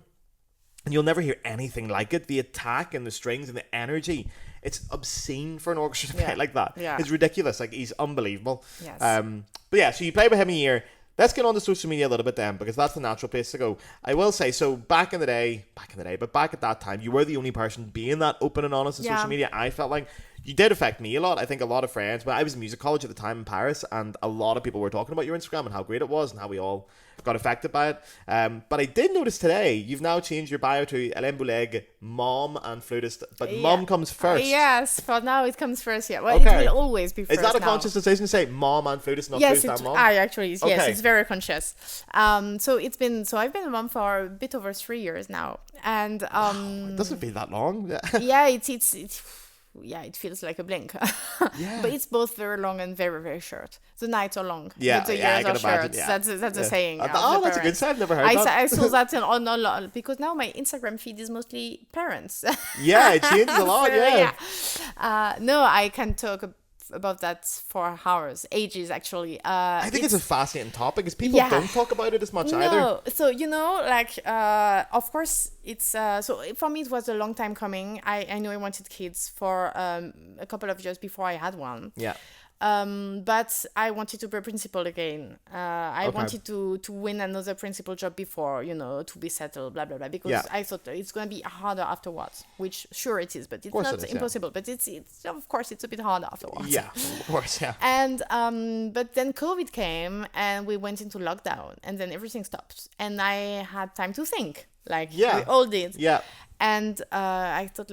and you'll never hear anything like it. The attack and the strings and the energy, it's obscene for an orchestra to play like that.
Yeah.
It's ridiculous. Like, he's unbelievable.
Yes.
But yeah, so you play with him a year. Let's get on to social media a little bit then, because that's the natural place to go. I will say, so back at that time, you were the only person being that open and honest on social media. I felt like you did affect me a lot. I think a lot of friends, I was in music college at the time in Paris, and a lot of people were talking about your Instagram and how great it was and how we all got affected by it. But I did notice today, you've now changed your bio to Hélène Boulègue, mom and flutist, but mom comes first.
Yes, for now it comes first, Well,
Okay.
it will always be first.
Is that a
now.
conscious decision to say mom and flutist, not flutist and mom?
Yes,
Okay.
it's very conscious. So I've been a mom for a bit over 3 years now, and
It doesn't feel that long.
it feels like a blink. But it's both very long and very, very short. The nights are long, but the
I
years
can
are short.
imagine, yeah.
That's a saying.
That's a good sign. I've never heard that.
I saw that on a lot, because now my Instagram feed is mostly parents.
Yeah, it changes a lot,
No, I can talk about that for hours, ages actually.
I think it's a fascinating topic, because people don't talk about it as much either.
No, so of course it's so for me it was a long time coming. I know I wanted kids for a couple of years before I had one.
Yeah.
But I wanted to be a principal again. I wanted to win another principal job before, to be settled, blah, blah, blah. Because I thought it's going to be harder afterwards, which sure it is, but it's not impossible. But it's of course, it's a bit harder afterwards.
Yeah, of course, yeah.
And, but then COVID came and we went into lockdown and then everything stopped. And I had time to think, like we all did.
Yeah.
And I thought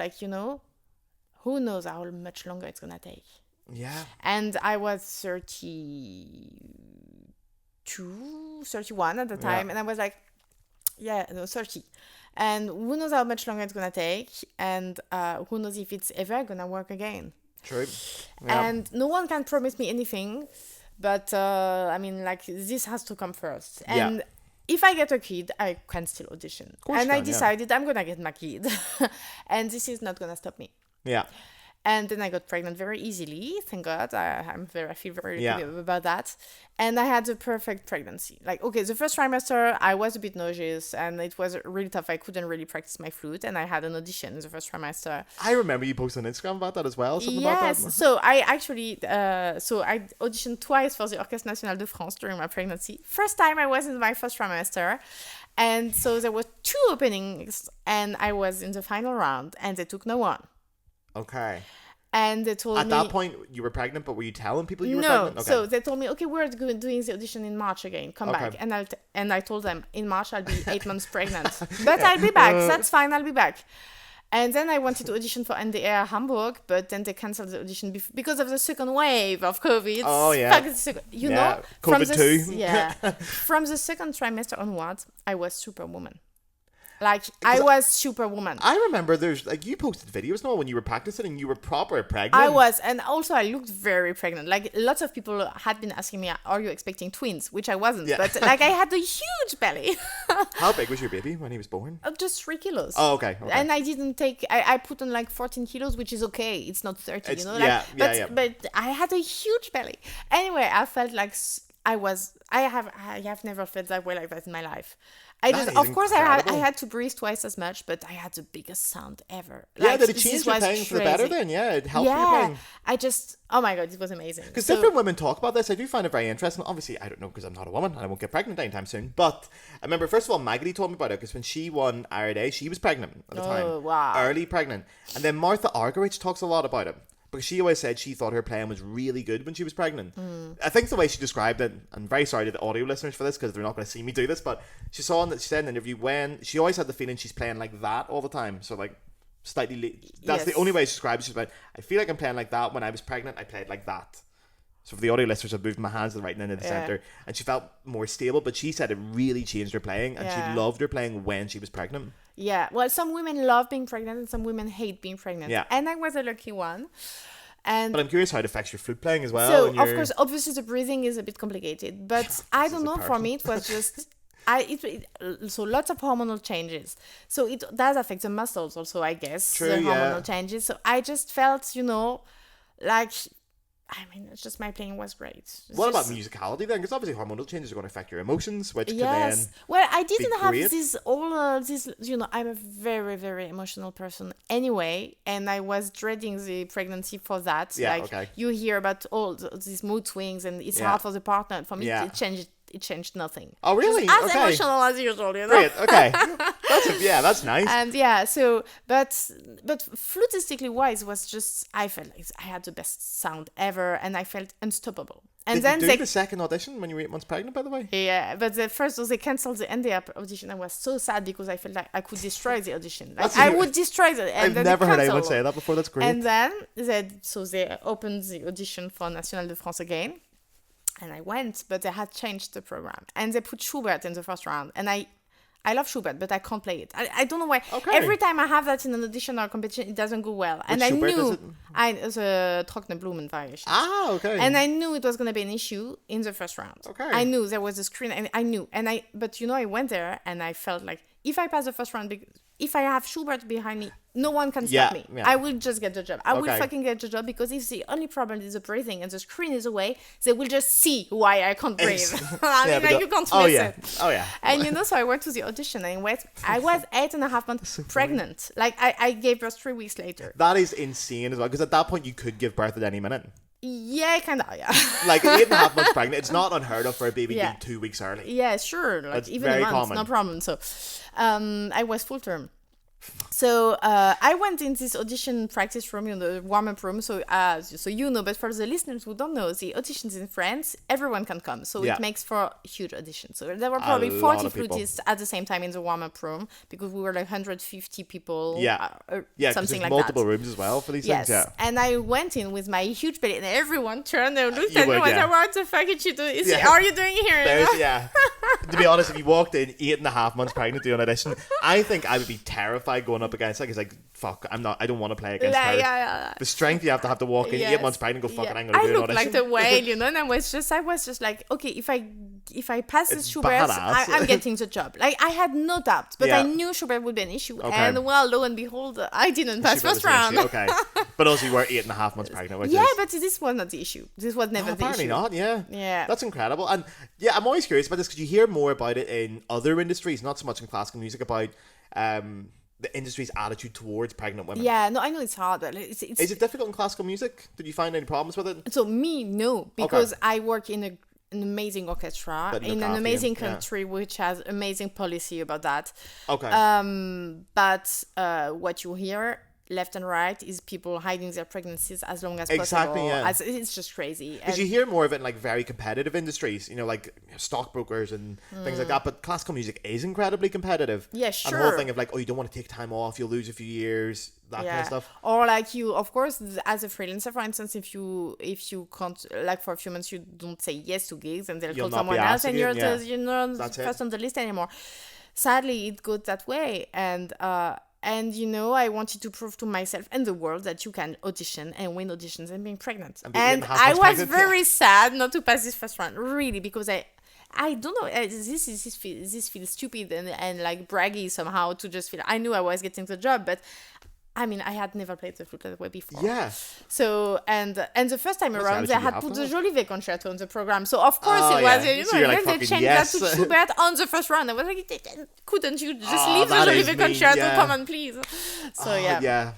who knows how much longer it's going to take.
Yeah.
And I was 31 at the time. And I was like, 30. And who knows how much longer it's going to take. And who knows if it's ever going to work again.
True. Yeah.
And no one can promise me anything. But, this has to come first. And if I get a kid, I can still audition. And I decided I'm going to get my kid. And this is not going to stop me.
Yeah.
And then I got pregnant very easily, thank God. I feel very lucky about that. And I had the perfect pregnancy. The first trimester, I was a bit nauseous and it was really tough. I couldn't really practice my flute, and I had an audition in the first trimester.
I remember you posted on Instagram about that as well. About that.
So I actually, I auditioned twice for the Orchestre National de France during my pregnancy. First time I was in my first trimester. And so there were 2 openings and I was in the final round and they took no one.
Okay.
And they told me...
At that point, you were pregnant, but were you telling people you were pregnant?
No. So they told me, okay, we're doing the audition in March again. Come back. And I told them, in March, I'll be 8 months pregnant. But I'll be back. That's fine. I'll be back. And then I wanted to audition for NDR Hamburg, but then they cancelled the audition because of the second wave of COVID.
Oh, yeah.
COVID
too.
From the second trimester onwards, I was Superwoman. I was Superwoman.
I remember there's you posted videos when you were practicing and you were proper pregnant.
I was, and also I looked very pregnant. Lots of people had been asking me, "Are you expecting twins?" Which I wasn't, but I had a huge belly.
How big was your baby when he was born?
Just 3 kilos.
Oh, okay.
And I didn't take. I put on 14 kilos, which is okay. It's not 30, But I had a huge belly. Anyway, I felt like I have never felt that way like that in my life. I had to breathe twice as much, but I had the biggest sound ever.
Did it change your playing for the better then? Yeah, it helped you playing.
Oh my God, it was amazing.
Because different women talk about this. I do find it very interesting. Obviously, I don't know because I'm not a woman and I won't get pregnant anytime soon. But I remember, first of all, Maggie told me about it because when she won Our Day, she was pregnant at the time.
Oh, wow.
Early pregnant. And then Martha Argerich talks a lot about it. Because she always said she thought her playing was really good when she was pregnant. I think the way she described it, I'm very sorry to the audio listeners for this because they're not going to see me do this, but she said in an interview when she always had the feeling she's playing like that all the time. So slightly, that's the only way she describes it. She's like, I feel like I'm playing like that. When I was pregnant, I played like that. So for the audio listeners, I've moved my hands to the right and into the center, and she felt more stable. But she said it really changed her playing, and she loved her playing when she was pregnant. Yeah,
well, some women love being pregnant, and some women hate being pregnant. Yeah, and I was a lucky one.
But I'm curious how it affects your flute playing as well.
So of course, obviously, the breathing is a bit complicated, but I don't know. For me, it was just. So lots of hormonal changes. So it does affect the muscles also, I guess.
True,
the hormonal changes. So I just felt, like, I mean, it's just my playing was great.
What about musicality then? Because obviously hormonal changes are going to affect your emotions, which can then
well, I didn't have
great.
this, I'm a very, very emotional person anyway, and I was dreading the pregnancy for that.
Yeah,
like,
okay.
you hear about all these mood swings, and it's hard for the partner. For me, it changed nothing.
Oh, really?
Just as
okay.
emotional as usual,
Great, okay. That's nice.
And but flutistically wise was just, I felt like I had the best sound ever, and I felt unstoppable. And
Did you do the second audition when you were 8 months pregnant, by the way?
Yeah, but the first was they cancelled the NDA audition. I was so sad because I felt like I could destroy the audition. Like, I would destroy it. And
I've never heard anyone say that before. That's great.
And then they opened the audition for National de France again. And I went, but they had changed the program. And they put Schubert in the first round. And I love Schubert, but I can't play it. I don't know why. Okay. Every time I have that in an audition or a competition, it doesn't go well. And I knew it was a Trockner Blumen variation.
Ah, okay.
And I knew it was going to be an issue in the first round.
Okay.
I knew there was a screen, and I knew. But I went there and I felt like if I pass the first round, if I have Schubert behind me, no one can stop me. Yeah. I will just get the job. I will fucking get the job, because if the only problem is the breathing and the screen is away, they will just see why I can't breathe. You can't miss it.
Oh, yeah.
And so I went to the audition, and I was 8.5 months pregnant. Like, I gave birth 3 weeks later.
That is insane as well, because at that point you could give birth at any minute.
Yeah, kind of, yeah.
Like 8.5 months pregnant, it's not unheard of for a baby being 2 weeks early.
Yeah, sure. Like,
that's
even
very
a month,
common.
No problem. So, I was full term. So I went in this audition practice room, the warm-up room. So but for the listeners who don't know, the auditions in France, everyone can come. So it makes for a huge audition. So there were probably 40 flutists at the same time in the warm-up room, because we were like 150 people. Something like
multiple
that.
rooms as well for these things. Yeah.
And I went in with my huge belly, and everyone turned and looked at me and what the fuck is she doing? Are you doing here?
To be honest, if you walked in 8.5 months pregnant to an audition, I think I would be terrified going up against it. It's like, fuck, I don't want to play against her. The strength you have to walk in 8 months pregnant and go, fuck it, I'm going to do an audition.
I looked like the whale, and I was just like, okay, if I pass this Schubert, I'm getting the job. Like, I had no doubt, but I knew Schubert would be an issue. Okay. And well, lo and behold, I didn't pass first round.
Okay. But also you were 8.5 months pregnant, which
but this was not the issue. This was never the issue.
Apparently not,
Yeah.
That's incredible. And I'm always curious about this, because you hear more about it in other industries, not so much in classical music, about the industry's attitude towards pregnant women.
Yeah, no, I know it's hard, but it's
Is it difficult in classical music? Did you find any problems with it?
So me, no, because I work in an amazing orchestra in an amazing country which has amazing policy about that.
Okay.
But what you hear left and right is people hiding their pregnancies as long as possible.
Yeah.
It's just crazy.
Because you hear more of it in like very competitive industries, like stockbrokers and things like that. But classical music is incredibly competitive.
Yeah, sure.
And the whole thing of like, you don't want to take time off, you'll lose a few years, that kind of stuff.
Or like you, of course, as a freelancer, for instance, if you can't, like for a few months you don't say yes to gigs, and they'll call someone else, and you're not first on the list anymore. Sadly, it goes that way, and I wanted to prove to myself and the world that you can audition and win auditions and being pregnant. And I was very sad not to pass this first round, really, because I don't know, this feels stupid and like braggy somehow to just feel, I knew I was getting the job, but I mean, I had never played the flute that way before.
Yeah.
So, and the first time around, they had put the Jolivet concerto in the program. So, of course, it was, then they changed that to Schubert on the first round. I was like, couldn't you just leave the Jolivet concerto? Come on, please. So,
Yeah.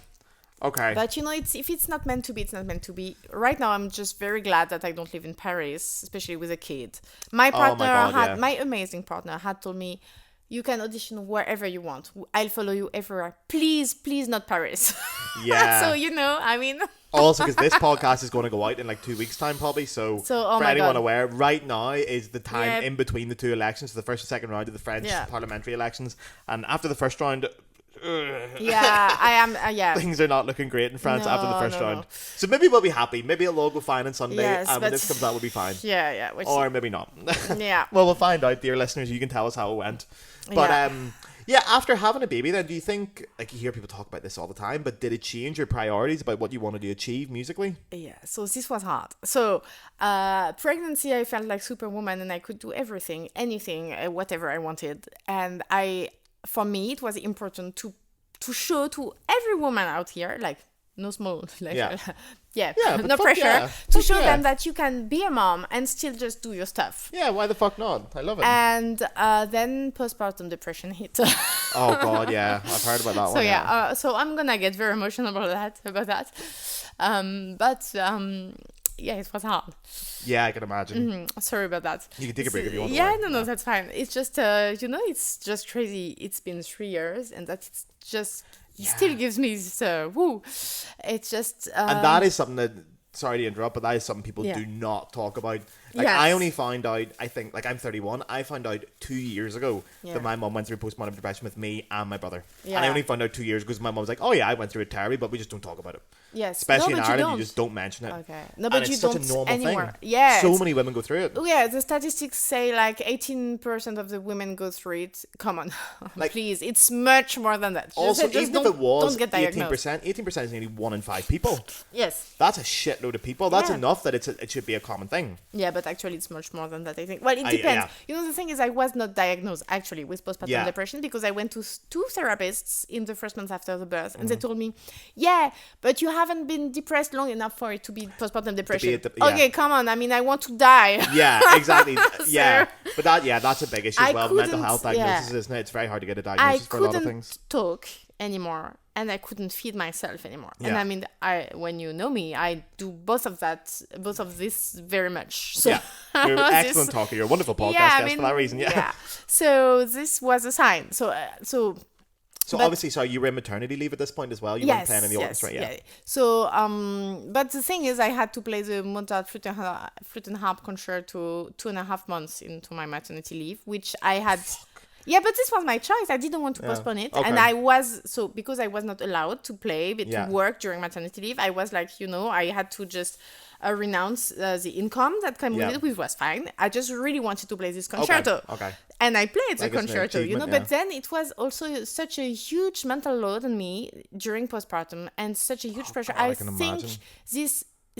Okay.
But, if it's not meant to be, it's not meant to be. Right now, I'm just very glad that I don't live in Paris, especially with a kid. My partner my amazing partner had told me, you can audition wherever you want. I'll follow you everywhere. Please not Paris.
Yeah.
So, I mean...
Also, because this podcast is going to go out in like 2 weeks' time, probably. So for anyone aware, right now is the time in between the two elections, the first and second round of the French parliamentary elections. And after the first round...
I am.
Things are not looking great in France after the first round. So maybe we'll be happy. Maybe it'll all go fine on Sunday. And when this comes out, we'll be fine.
Yeah.
Or maybe not.
Yeah.
Well, we'll find out, dear listeners. You can tell us how it went. But after having a baby, then do you think, like, you hear people talk about this all the time, but did it change your priorities about what you wanted to achieve musically?
Yeah. So this was hard. So pregnancy, I felt like Superwoman, and I could do everything, anything, whatever I wanted. And for me, it was important to show to every woman out here, like no small like
Yeah.
yeah,
Yeah, but
no
fuck
pressure
yeah.
to
Fuck
show
yeah.
them that you can be a mom and still just do your stuff.
Yeah, why the fuck not? I love it.
And then postpartum depression hit.
Oh god, yeah, I've heard about that
So
one.
yeah, so I'm gonna get very emotional about that. But yeah, it was hard.
Yeah, I can imagine.
Sorry about that.
You can take a break if you want.
Yeah, no, that's fine. It's just it's just crazy. It's been 3 years, and that's just still gives me this woo. It's just
And that is something that, sorry to interrupt, but that is something people
Yeah.
do not talk about. Like,
Yes.
I only found out, I think, like, I'm 31, I found out 2 years ago
Yeah.
that my mum went through postpartum depression with me and my brother.
Yeah.
And I only found out 2 years because my mum was like, oh yeah, I went through it terribly, but we just don't talk about it.
yes,
Especially
no,
in
but
Ireland,
don't.
you just don't mention it.
Okay, no,
And
but
it's
you
such
don't
a normal
anymore.
thing.
Yeah,
So many women go through it.
Oh yeah, the statistics say like 18% of the women go through it. Come on,
Like-
please, it's much more than that.
Also,
just
even if
don't,
it was
don't get diagnosed.
18% is nearly 1 in 5 people.
Yes.
That's a shitload of people. That's
Yeah.
enough that it should be a common thing.
Yeah, but actually it's much more than that, I think. Well, it
Yeah.
depends. You know, the thing is I was not diagnosed actually with postpartum
Yeah.
depression because I went to 2 therapists in the first month after the birth, and they
Mm-hmm.
told me, yeah, but you haven't been depressed long enough for it to be postpartum depression.
yeah.
Okay, come on. I mean, I want to die.
Yeah, exactly. Yeah. But that's a big issue as
I
well. Mental
couldn't-
health diagnosis, isn't it? It's very hard to get a
I
diagnosis for a lot of
couldn't
things.
talk anymore, and I couldn't feed myself anymore. And
Yeah.
I mean, when you know me, I do both of this very much. So
Yeah. You're an
this-
excellent talker. You're a wonderful podcast
yeah, I
guest
mean,
for that reason. Yeah.
So this was a sign. So
So
but-
obviously, sorry, you were in maternity leave at this point as well. You weren't playing in the orchestra, yeah.
So but the thing is, I had to play the Mozart flute and harp concerto 2.5 months into my maternity leave, which I had. Yeah, but this was my choice. I didn't want to postpone it.
Okay.
And because I was not allowed to play, but
Yeah.
to work during maternity leave, I was like, I had to just renounce the income that came
Yeah.
with it, which was fine. I just really wanted to play this concerto.
Okay.
And I played the
Like, it's an
concerto,
achievement,
but then it was also such a huge mental load on me during postpartum and such a huge pressure.
God, I
I
can
think
imagine.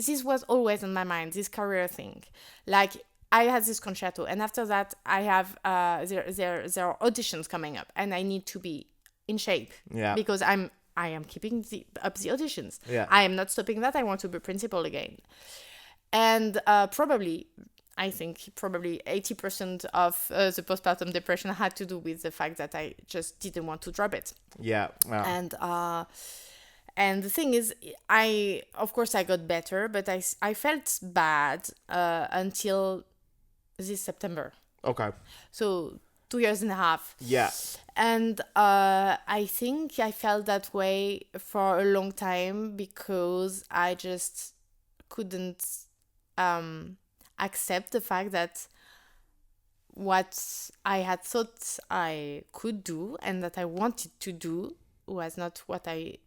this was always on my mind, this career thing. Like, I had this concerto, and after that, I have there are auditions coming up, and I need to be in shape.
Yeah.
Because I am keeping up the auditions.
Yeah.
I am not stopping that. I want to be principal again, and probably 80% of the postpartum depression had to do with the fact that I just didn't want to drop it.
Yeah. Wow.
And the thing is, of course I got better, but I felt bad until this September.
Okay.
So 2.5 years.
Yeah.
And I think I felt that way for a long time because I just couldn't accept the fact that what I had thought I could do and that I wanted to do was not what I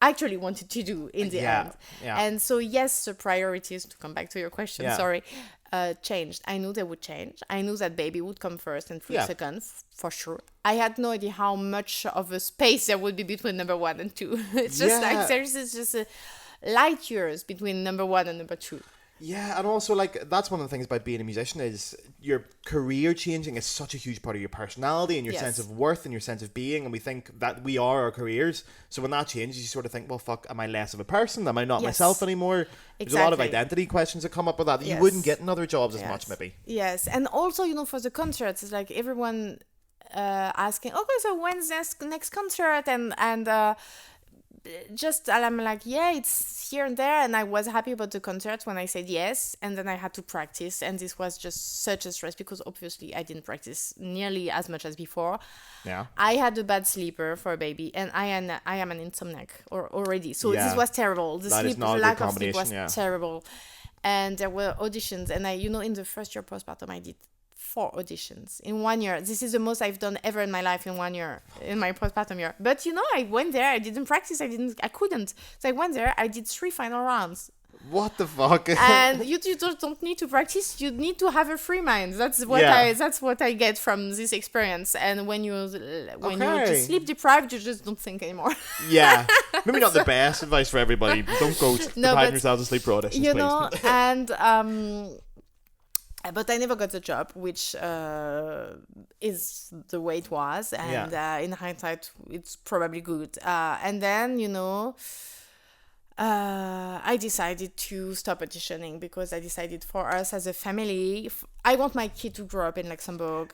actually wanted to do in the end.
Yeah.
And so, yes, the priorities, to come back to your question,
Yeah.
sorry, changed. I knew they would change. I knew that baby would come first and flute second, for sure. I had no idea how much of a space there would be between number 1 and 2. It's just like, seriously, it's just light years between number 1 and number 2.
Yeah, and also, like, that's one of the things about being a musician is your career changing is such a huge part of your personality and your
Yes.
sense of worth and your sense of being, and we think that we are our careers. So when that changes, you sort of think, well, fuck, am I less of a person? Am I not
Yes.
myself anymore? There's a lot of
Exactly.
identity questions that come up with that you
Yes.
wouldn't get in other jobs as
Yes.
much, maybe.
Yes, and also, for the concerts, it's like everyone asking, okay, so when's next concert? And I'm like, yeah, it's here and there. And I was happy about the concert when I said yes. And then I had to practice. And this was just such a stress because obviously I didn't practice nearly as much as before.
Yeah.
I had a bad sleeper for a baby, and I am an insomniac already. So
Yeah.
this was terrible. The
That is
sleep,
not a good
lack of sleep was
combination, yeah.
terrible. And there were auditions. And in the first year postpartum, I did 4 auditions in 1 year. This is the most I've done ever in my life in 1 year, in my postpartum year. But I went there, I didn't practice, I couldn't. So I went there, I did 3 final rounds.
What the fuck?
And you don't need to practice, you need to have a free mind. That's what I get from this experience. And when you're just sleep deprived, you just don't think anymore.
Yeah. Maybe not the best advice for everybody. Don't go depriving yourselves of sleep for auditions, please.
And but I never got the job, which is the way it was. And in hindsight, it's probably good. And then, I decided to stop auditioning because I decided for us as a family, I want my kid to grow up in Luxembourg.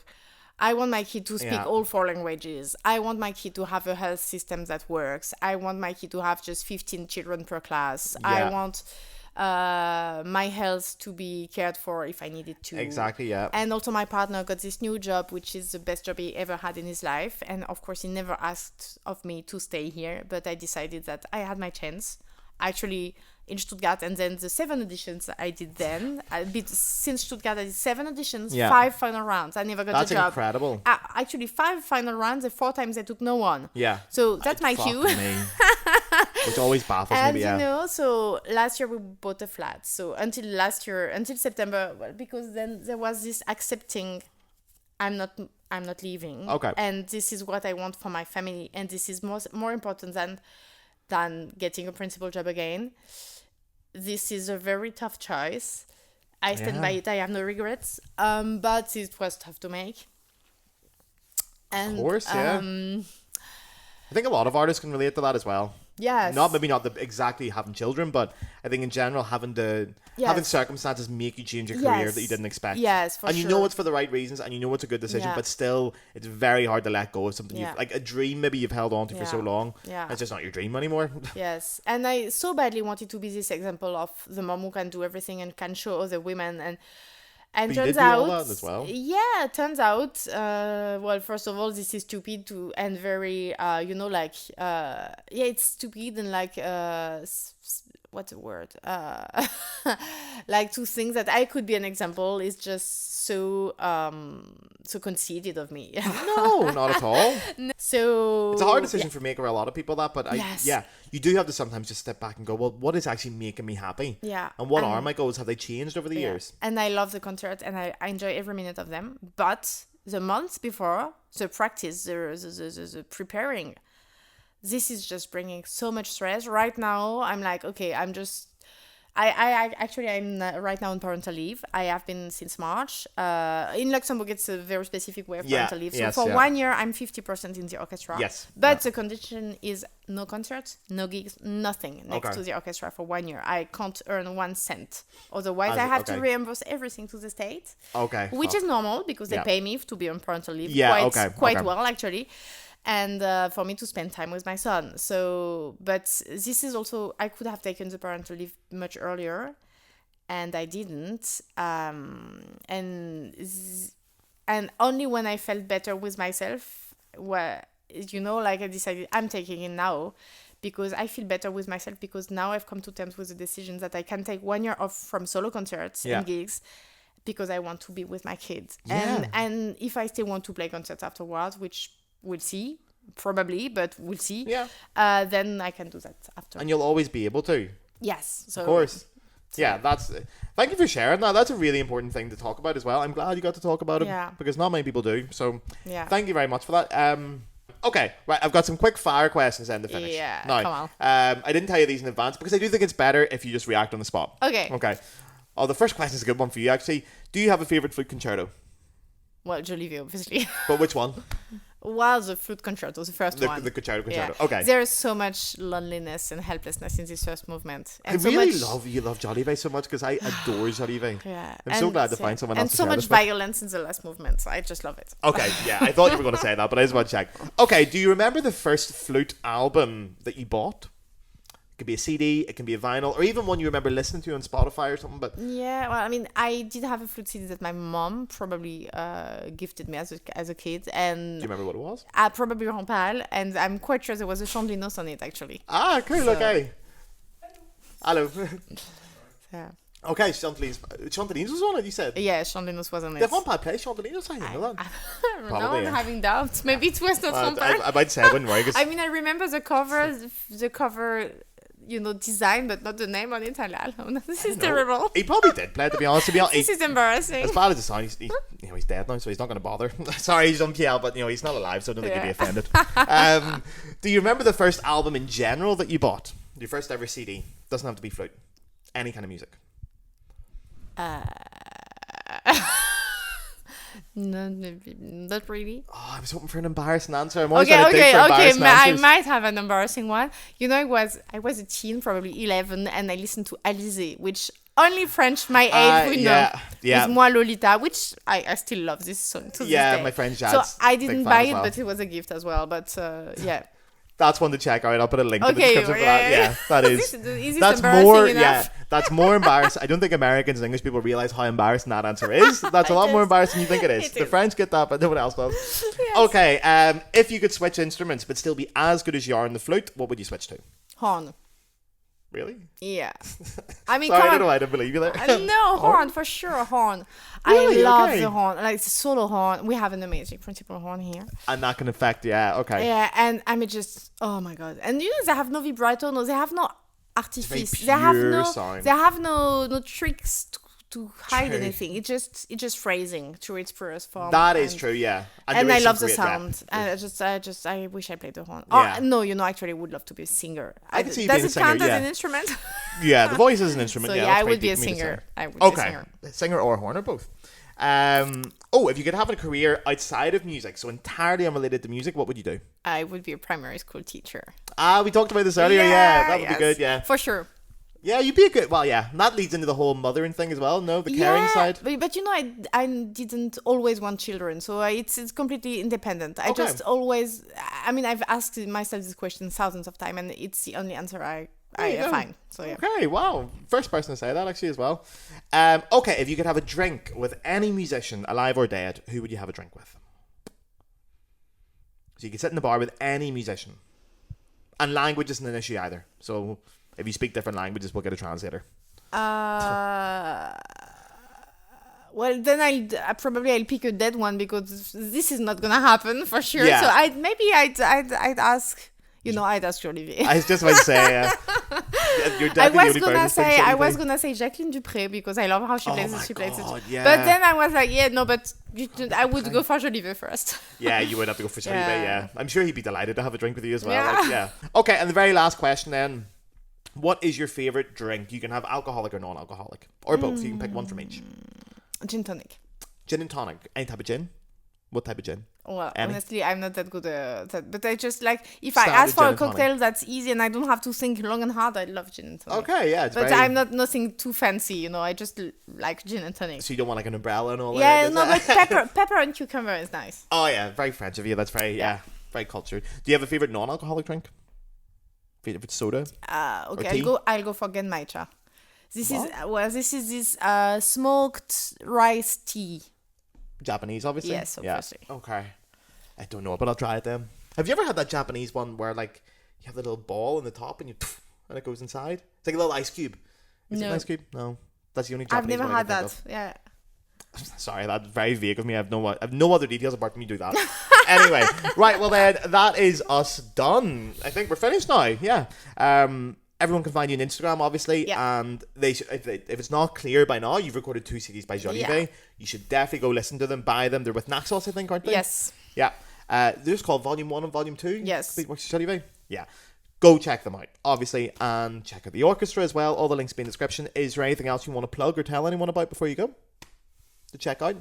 I want my kid to speak all 4 languages. I want my kid to have a health system that works. I want my kid to have just 15 children per class.
Yeah.
I want my health to be cared for if I needed to.
Exactly, yeah.
And also my partner got this new job, which is the best job he ever had in his life. And of course, he never asked of me to stay here, but I decided that I had my chance. Actually, in Stuttgart, and then the 7 auditions I did then. Since Stuttgart, I did 7 auditions, 5 final rounds. I never got the job.
That's incredible.
Actually, 5 final rounds, and 4 times I took no one.
Yeah.
So that's my cue.
Which always baffles
and
me, yeah.
You know, so last year we bought a flat. So until September, well, because then there was this accepting, I'm not leaving.
Okay.
And this is what I want for my family, and this is more important than getting a principal job again. This is a very tough choice. I stand by it. I have no regrets. But it was tough to make. And,
of course, yeah. I think a lot of artists can relate to that as well.
Yes.
Maybe not exactly having children, but I think in general having circumstances make you change your career that you didn't expect.
Yes, for
and
sure.
you know it's for the right reasons, and you know it's a good decision, but still it's very hard to let go of something you've, like a dream maybe you've held on to for so long. Yeah. It's just not your dream anymore.
Yes. And I so badly wanted to be this example of the mom who can do everything and can show other women, and turns out, all that
as well.
Yeah, turns out, well, first of all, this is stupid and very, it's stupid and like, what's the word? Like to think that I could be an example is just so conceited of me.
No, not at all.
So
it's a hard decision for me for a lot of people but you do have to sometimes just step back and go, well, what is actually making me happy?
Yeah.
And what are my goals? Have they changed over the years?
And I love the concert and I enjoy every minute of them. But the months before, the practice, the preparing, this is just bringing so much stress. Right now, I'm like, okay, I'm right now on parental leave. I have been since March. In Luxembourg, it's a very specific way of parental leave. So for 1 year, I'm 50% in the orchestra.
Yes.
But the condition is no concerts, no gigs, nothing next to the orchestra for 1 year. I can't earn 1 cent. Otherwise, I have to reimburse everything to the state.
Okay.
Which is normal because they pay me to be on parental leave quite well, actually. And for me to spend time with my son. So, but this is also, I could have taken the parental leave much earlier, and I didn't. And only when I felt better with myself, I decided I'm taking it now, because I feel better with myself, because now I've come to terms with the decision that I can take 1 year off from solo concerts and gigs, because I want to be with my kids. Yeah. And if I still want to play concerts afterwards, which we'll see, probably, but we'll see. Yeah. Then I can do that after.
And you'll always be able to.
Yes. So,
of course. So. Yeah, thank you for sharing that. That's a really important thing to talk about as well. I'm glad you got to talk about it because not many people do. So thank you very much for that. Okay, right, I've got some quick fire questions then to finish.
Yeah,
now,
come on.
I didn't tell you these in advance because I do think it's better if you just react on the spot.
Okay.
Oh, the first question is a good one for you, actually. Do you have a favourite flute concerto?
Well, Jolivet, obviously.
But which one?
Well, the flute concerto, the first one.
The concerto.
Yeah.
Okay.
There is so much loneliness and helplessness in this first movement. And
I really love Jolivet so much because I adore Jolivet.
Yeah.
I'm so glad to find someone else
and so much violence in the last movement. So I just love it.
Okay, yeah. I thought you were going to say that, but I just want to check. Okay, do you remember the first flute album that you bought? It could be a CD, it can be a vinyl, or even one you remember listening to on Spotify or something. But
yeah, well, I mean, I did have a flute CD that my mom probably gifted me as a kid. And
do you remember what it was?
Probably Rampal, and I'm quite sure there was a Chandelinos on it, actually.
Ah, cool, so. Okay. Hello.
Yeah.
Okay, Chandelinos was on it, you said?
Yeah, Chandelinos was on it.
Did Rampal play Chandelinos? I know that.
Probably, I'm having doubts. Maybe it was not Rampal.
I might say I wouldn't worry.
I mean, I remember the cover, design, but not the name on it. This is terrible.
He probably did play, to be honest.
This is embarrassing.
As bad as it sounds, he's dead now, so he's not going to bother. Sorry, he's on PL, but he's not alive, so I don't think he'd be offended. Do you remember the first album in general that you bought? Your first ever CD? Doesn't have to be flute. Any kind of music.
No, not really.
Oh, I was hoping for an embarrassing answer. I'm always
Okay.
trying to think for embarrassing
I
answers.
might have an embarrassing one. You know, I was a teen, probably 11, and I listened to Alizé, which only French my age would know.
Yeah.
With Moi Lolita, which I still love this song to this day.
My friend Jad's
So I
big
didn't
fan
buy
as
it,
well.
but it was a gift as well. But yeah.
That's one to check out. I'll put a link in the
Okay,
description for that. Yeah, that is.
Is this
That's
embarrassing
more.
enough?
Yeah, that's more embarrassing. I don't think Americans and English people realize how embarrassing that answer is. That's a lot more embarrassing than you think it is.
It
The
is.
French get that, but no one else does.
Yes.
Okay. If you could switch instruments but still be as good as you are on the flute, what would you switch to?
Horn.
Really?
Yeah. I mean,
Sorry, I
come
don't know
on.
why I don't believe you there.
No, horn, for sure, horn.
Really?
I love
Okay.
the horn. Like, it's a solo horn. We have an amazing principal horn here.
And that can affect. Yeah. Okay.
Yeah, and I mean, just, oh my God. And you know, they have no vibrato, they have no artifice.
Very
They have
pure
no,
sound.
they have no tricks to hide
True.
anything. It's just phrasing through its purest form.
That is
and-
true. Yeah.
And
there
I
is
love
some
the
great
sound.
rep.
I wish I played the horn.
Yeah.
Oh, no, you know, actually, I would love to be a singer.
I can see you
Does
being a
it count
singer,
as
yeah.
an instrument?
Yeah, the voice is an instrument.
So
yeah,
yeah,
that's
I
very
would be
deep
a
for me to say.
singer. I would be a singer.
Singer or horn or both. If you could have a career outside of music, so entirely unrelated to music, what would you do?
I would be a primary school teacher.
We talked about this earlier. Yeah, that would
yes,
be good. Yeah,
for sure.
yeah, you'd be a good. Well, yeah, and that leads into the whole mothering thing as well. No, the caring side.
But you know, I didn't always want children, so it's completely independent. I
Okay.
just always, I mean, I've asked myself this question thousands of times, and it's the only answer I
you go.
find. So yeah.
Okay, wow, first person to say that actually as well. Okay, if you could have a drink with any musician, alive or dead, who would you have a drink with? So you could sit in the bar with any musician, and language isn't an issue either. So if you speak different languages, we'll get a translator.
Well, then I'll pick a dead one because this is not gonna happen for sure.
Yeah.
So I'd ask. You know, I'd ask Jolivet.
I was just about to say, you're definitely the only person to
I
think
was
Jolivet.
gonna say Jacqueline Dupré because I love how she plays
my
it. She plays
God,
it.
yeah.
But then I was like, yeah, no, but I would go for Jolivet first.
Yeah, you would have to go for Jolivet,
Yeah.
yeah. I'm sure he'd be delighted to have a drink with you as well.
Yeah.
Like, yeah. Okay, and the very last question then. What is your favourite drink? You can have alcoholic or non-alcoholic. Or both. You can pick one from each.
Gin tonic.
Gin and tonic. Any type of gin? What type of gin?
Well,
Any?
honestly, I'm not that good at that. But I just like, if
Standard
I ask for
gin
a
and tonic.
cocktail that's easy and I don't have to think long and hard, I love gin and tonic.
Okay, yeah. It's
But
very,
I'm not nothing too fancy, you know. I just like gin and tonic.
So you don't want like an umbrella and all that?
Yeah,
is
no,
it?
but pepper and cucumber is nice.
Oh yeah, very French of you. That's very, very cultured. Do you have a favourite non-alcoholic drink? Favourite soda?
Okay,
tea?
I'll go for genmaicha. This
What?
is this smoked rice tea.
Japanese, obviously?
Yes, obviously.
Yeah. Okay. I don't know, but I'll try it then. Have you ever had that Japanese one where like you have the little ball in the top and and it goes inside? It's like a little ice cube. Is it
No.
an ice cube? No. That's the only
I've
Japanese
never
one I
had
can think
that. Yeah.
of. Sorry, that's very vague of me. I have no other details apart from you do that. Anyway, right, well then, that is us done. I think we're finished now, yeah. Everyone can find you on Instagram, obviously,
Yeah.
and if it's not clear by now, you've recorded 2 CDs by Jolivet.
Yeah.
You should definitely go listen to them, buy them. They're with Naxos, I think, aren't they?
Yes.
Yeah. They're just called Volume 1 and Volume 2.
Yes.
Complete Works of Jolivet. Yeah. Go check them out, obviously, and check out the orchestra as well. All the links will be in the description. Is there anything else you want to plug or tell anyone about before you go? To check out?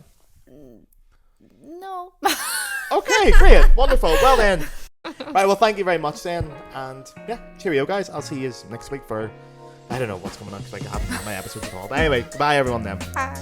No.
Okay, great. Wonderful. Well then. Right, well thank you very much then. And yeah, cheerio guys. I'll see you next week for, I don't know what's coming on because I haven't had my episodes at all. But anyway, goodbye everyone then.
Bye.